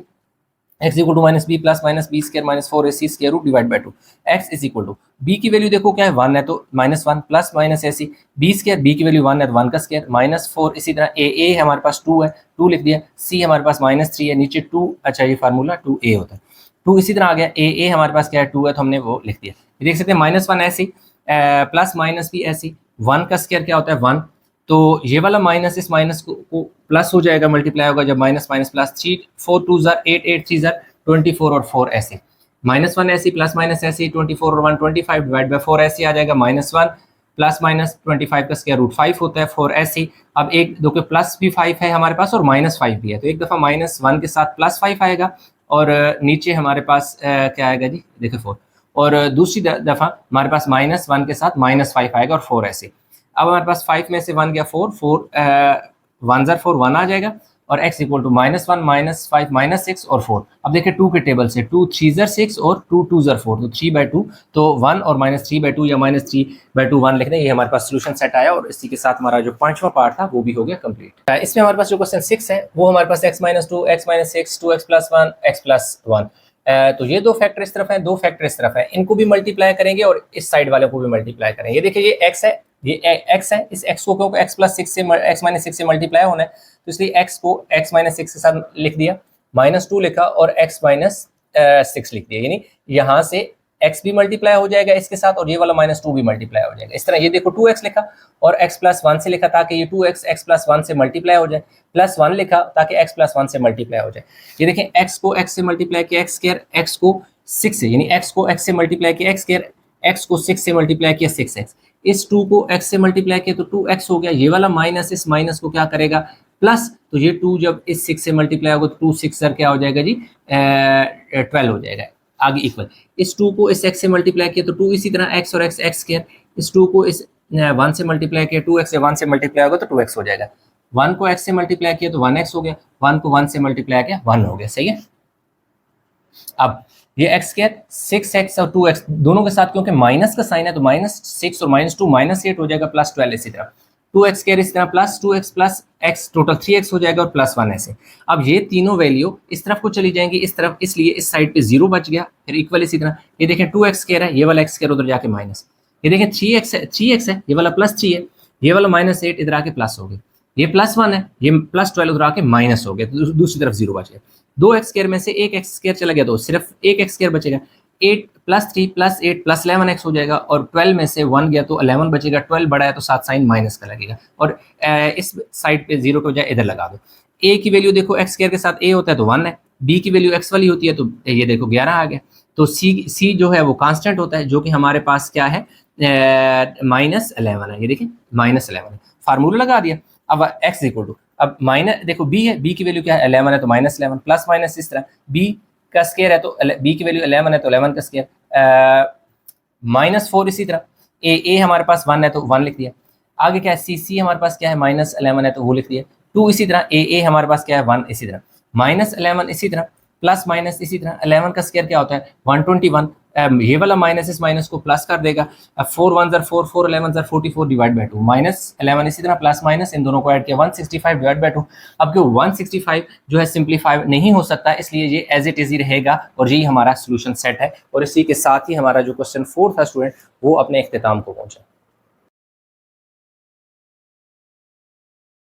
x = -b + -b² - 4ac² / 2। x = b की वैल्यू देखो क्या है 1 है तो -1 + -ac, b² b की वैल्यू 1 है तो 1 का स्क्वायर -4 इसी तरह a हमारे पास 2 है 2 लिख दिया, c हमारे पास -3 है नीचे 2, अच्छा ये फार्मूला 2a होता है, 2 इसी तरह आ गया, a हमारे पास क्या है 2 है तो हमने वो लिख दिया। देख सकते हैं -1 ऐसे प्लस माइनस भी ऐसे, 1 का स्क्वायर क्या होता है 1, तो ये वाला माइनस इस माइनस को प्लस हो जाएगा, मल्टीप्लाई होगा जब माइनस माइनस प्लस 3 4 2 ज़र 8 8 3 ज़र 24 और 4 ऐसे, -1 ऐसे प्लस माइनस ऐसे 24 और 1 25 / 4 ऐसे आ जाएगा, -1 प्लस माइनस 25 का स्क्वायर रूट 5 होता है 4 ऐसे। अब एक दो के प्लस भी 5 है हमारे पास और -5 भी है, तो एक दफ़ा -1 के साथ +5 आएगा और नीचे हमारे पास क्या आएगा जी देखो 4, और दूसरी दफ़ा हमारे पास -1 के साथ -5 आएगा और 4 ऐसे। अब हमारे पास 5 में से 1 गया 4 4 1 ज़र 4 1 आ जाएगा और x = -1 -5 -6 और 4। अब देखिए 2 के टेबल से 2 3 ज़र 6 और 2 2 ज़र 4, तो 3/2, तो 1 और -3/2 या -3/2 1 लिख दें। ये हमारे पास सोल्यूशन सेट आया और इसी के साथ हमारा जो 5वां पार्ट था वो भी हो गया कंप्लीट। इसमें हमारे पास जो क्वेश्चन 6 है वो हमारे पास x - 2 x - 6 2x + 1 x + 1, तो ये 2 फैक्टर इस तरफ है 2 फैक्टर इस तरफ है, इनको भी मल्टीप्लाई करेंगे और इस साइड वाले को भी मल्टीप्लाई करेंगे। ये देखिए ये x है, ये x है, इस x को क्योंकि x + 6 से x - 6 से मल्टीप्लाई होना है तो इसलिए x को x - 6 के साथ लिख दिया, -2 लिखा और x - 6 लिख दिया, यानी यहाँ से x भी मल्टीप्लाई हो जाएगा इसके साथ और ये वाला -2 भी मल्टीप्लाई हो जाएगा। इस तरह ये देखो 2x लिखा और x + 1 से लिखा ताकि ये 2x x + 1 से मल्टीप्लाई हो जाए, +1 लिखा ताकि x + 1 से मल्टीप्लाई हो जाए। ये देखें x को x से मल्टीप्लाई किया x², x को 6 से, यानी x को x से मल्टीप्लाई किया x², x को 6 से मल्टीप्लाई किया 6x, इस 2 को x से मल्टीप्लाई किया तो 2x हो गया, ये वाला माइनस इस माइनस को क्या करेगा प्लस, तो ये 2 जब इस 6 से मल्टीप्लाई होगा तो 2 6 सर क्या हो जाएगा जी 12 हो जाएगा, आगे इक्वल। इस 2 को इस x से मल्टीप्लाई किया तो 2 इसी तरह x और x x², इस 2 को इस 1 से मल्टीप्लाई किया 2x से 1 से मल्टीप्लाई होगा तो 2x हो जाएगा, 1 को x से मल्टीप्लाई किया तो 1x हो गया, 1 को 1 से मल्टीप्लाई किया 1 हो गया, सही है। अब ये x² 6x और 2x दोनों के साथ क्योंकि माइनस का साइन है तो -6 और -2 -8 हो जाएगा, +12 इसी तरह 2x² इस तरह +2x + x टोटल 3x हो जाएगा और +1 ऐसे। अब ये तीनों वैल्यू इस तरफ को चली जाएंगी इस तरफ, इसलिए इस साइड पे 0 बच गया, फिर इक्वल इसी तरह। ये देखें 2x² है, ये वाला x² उधर जाके माइनस, ये देखें 3x है, ये वाला +3 है, ये वाला -8 इधर आके प्लस हो गया, ये +1 है, ये +12 उधर आके माइनस हो गया तो दूसरी तरफ 0 बच गया। दो एक्स स्क्वायर में से एक एक्स स्क्वायर चला गया तो सिर्फ एक एक्स स्क्वायर बचेगा। 8 + 3 + 8 + 11x हो जाएगा, और 12 में से 1 गया तो 11 बचेगा। 12 बड़ा है तो साथ साइन माइनस का लगेगा, और इस साइड पे 0 के बजाय इधर लगा दो। ए की वैल्यू देखो एक्स स्क्वायर के साथ ए होता है तो 1 है, बी की वैल्यू एक्स वाली होती है तो ये देखो 11 आ गया। तो सी जो है वो कांस्टेंट होता है, जो कि हमारे पास क्या है, -11 है। ये देखिए -11 है, फार्मूला लगा दिया। अब एक्स इक्वल टू, अब माइनस देखो बी है, बी की वैल्यू क्या है 11 है तो -11, प्लस माइनस इस तरह बी का स्क्वायर है तो बी की वैल्यू 11 है तो 11 का स्क्वायर, -4 इसी तरह। ए हमारे पास 1 है तो 1 लिख दिया। आगे क्या है, सी हमारे पास क्या है -11 है तो वो लिख दिया। 2 इसी तरह, ए हमारे पास क्या है 1 इसी तरह, -11 इसी तरह, प्लस माइनस इसी तरह। 11 का स्क्वायर क्या होता है 121, ये वाला माइनस इस माइनस को प्लस कर देगा। 4 1 ज़र 4, 4 11 ज़र 44 डिवाइड बाई 2, -11 इसी तरह, प्लस माइनस इन दोनों को ऐड किया 165 डिवाइड बाई 2। अब क्यों 165 जो है सिंप्लीफाई नहीं हो सकता, इसलिए ये एज इट इज ही रहेगा, और यही हमारा सोल्यूशन सेट है। और इसी के साथ ही हमारा जो क्वेश्चन 4 था स्टूडेंट, वो अपने इख्तिताम को पहुंचा।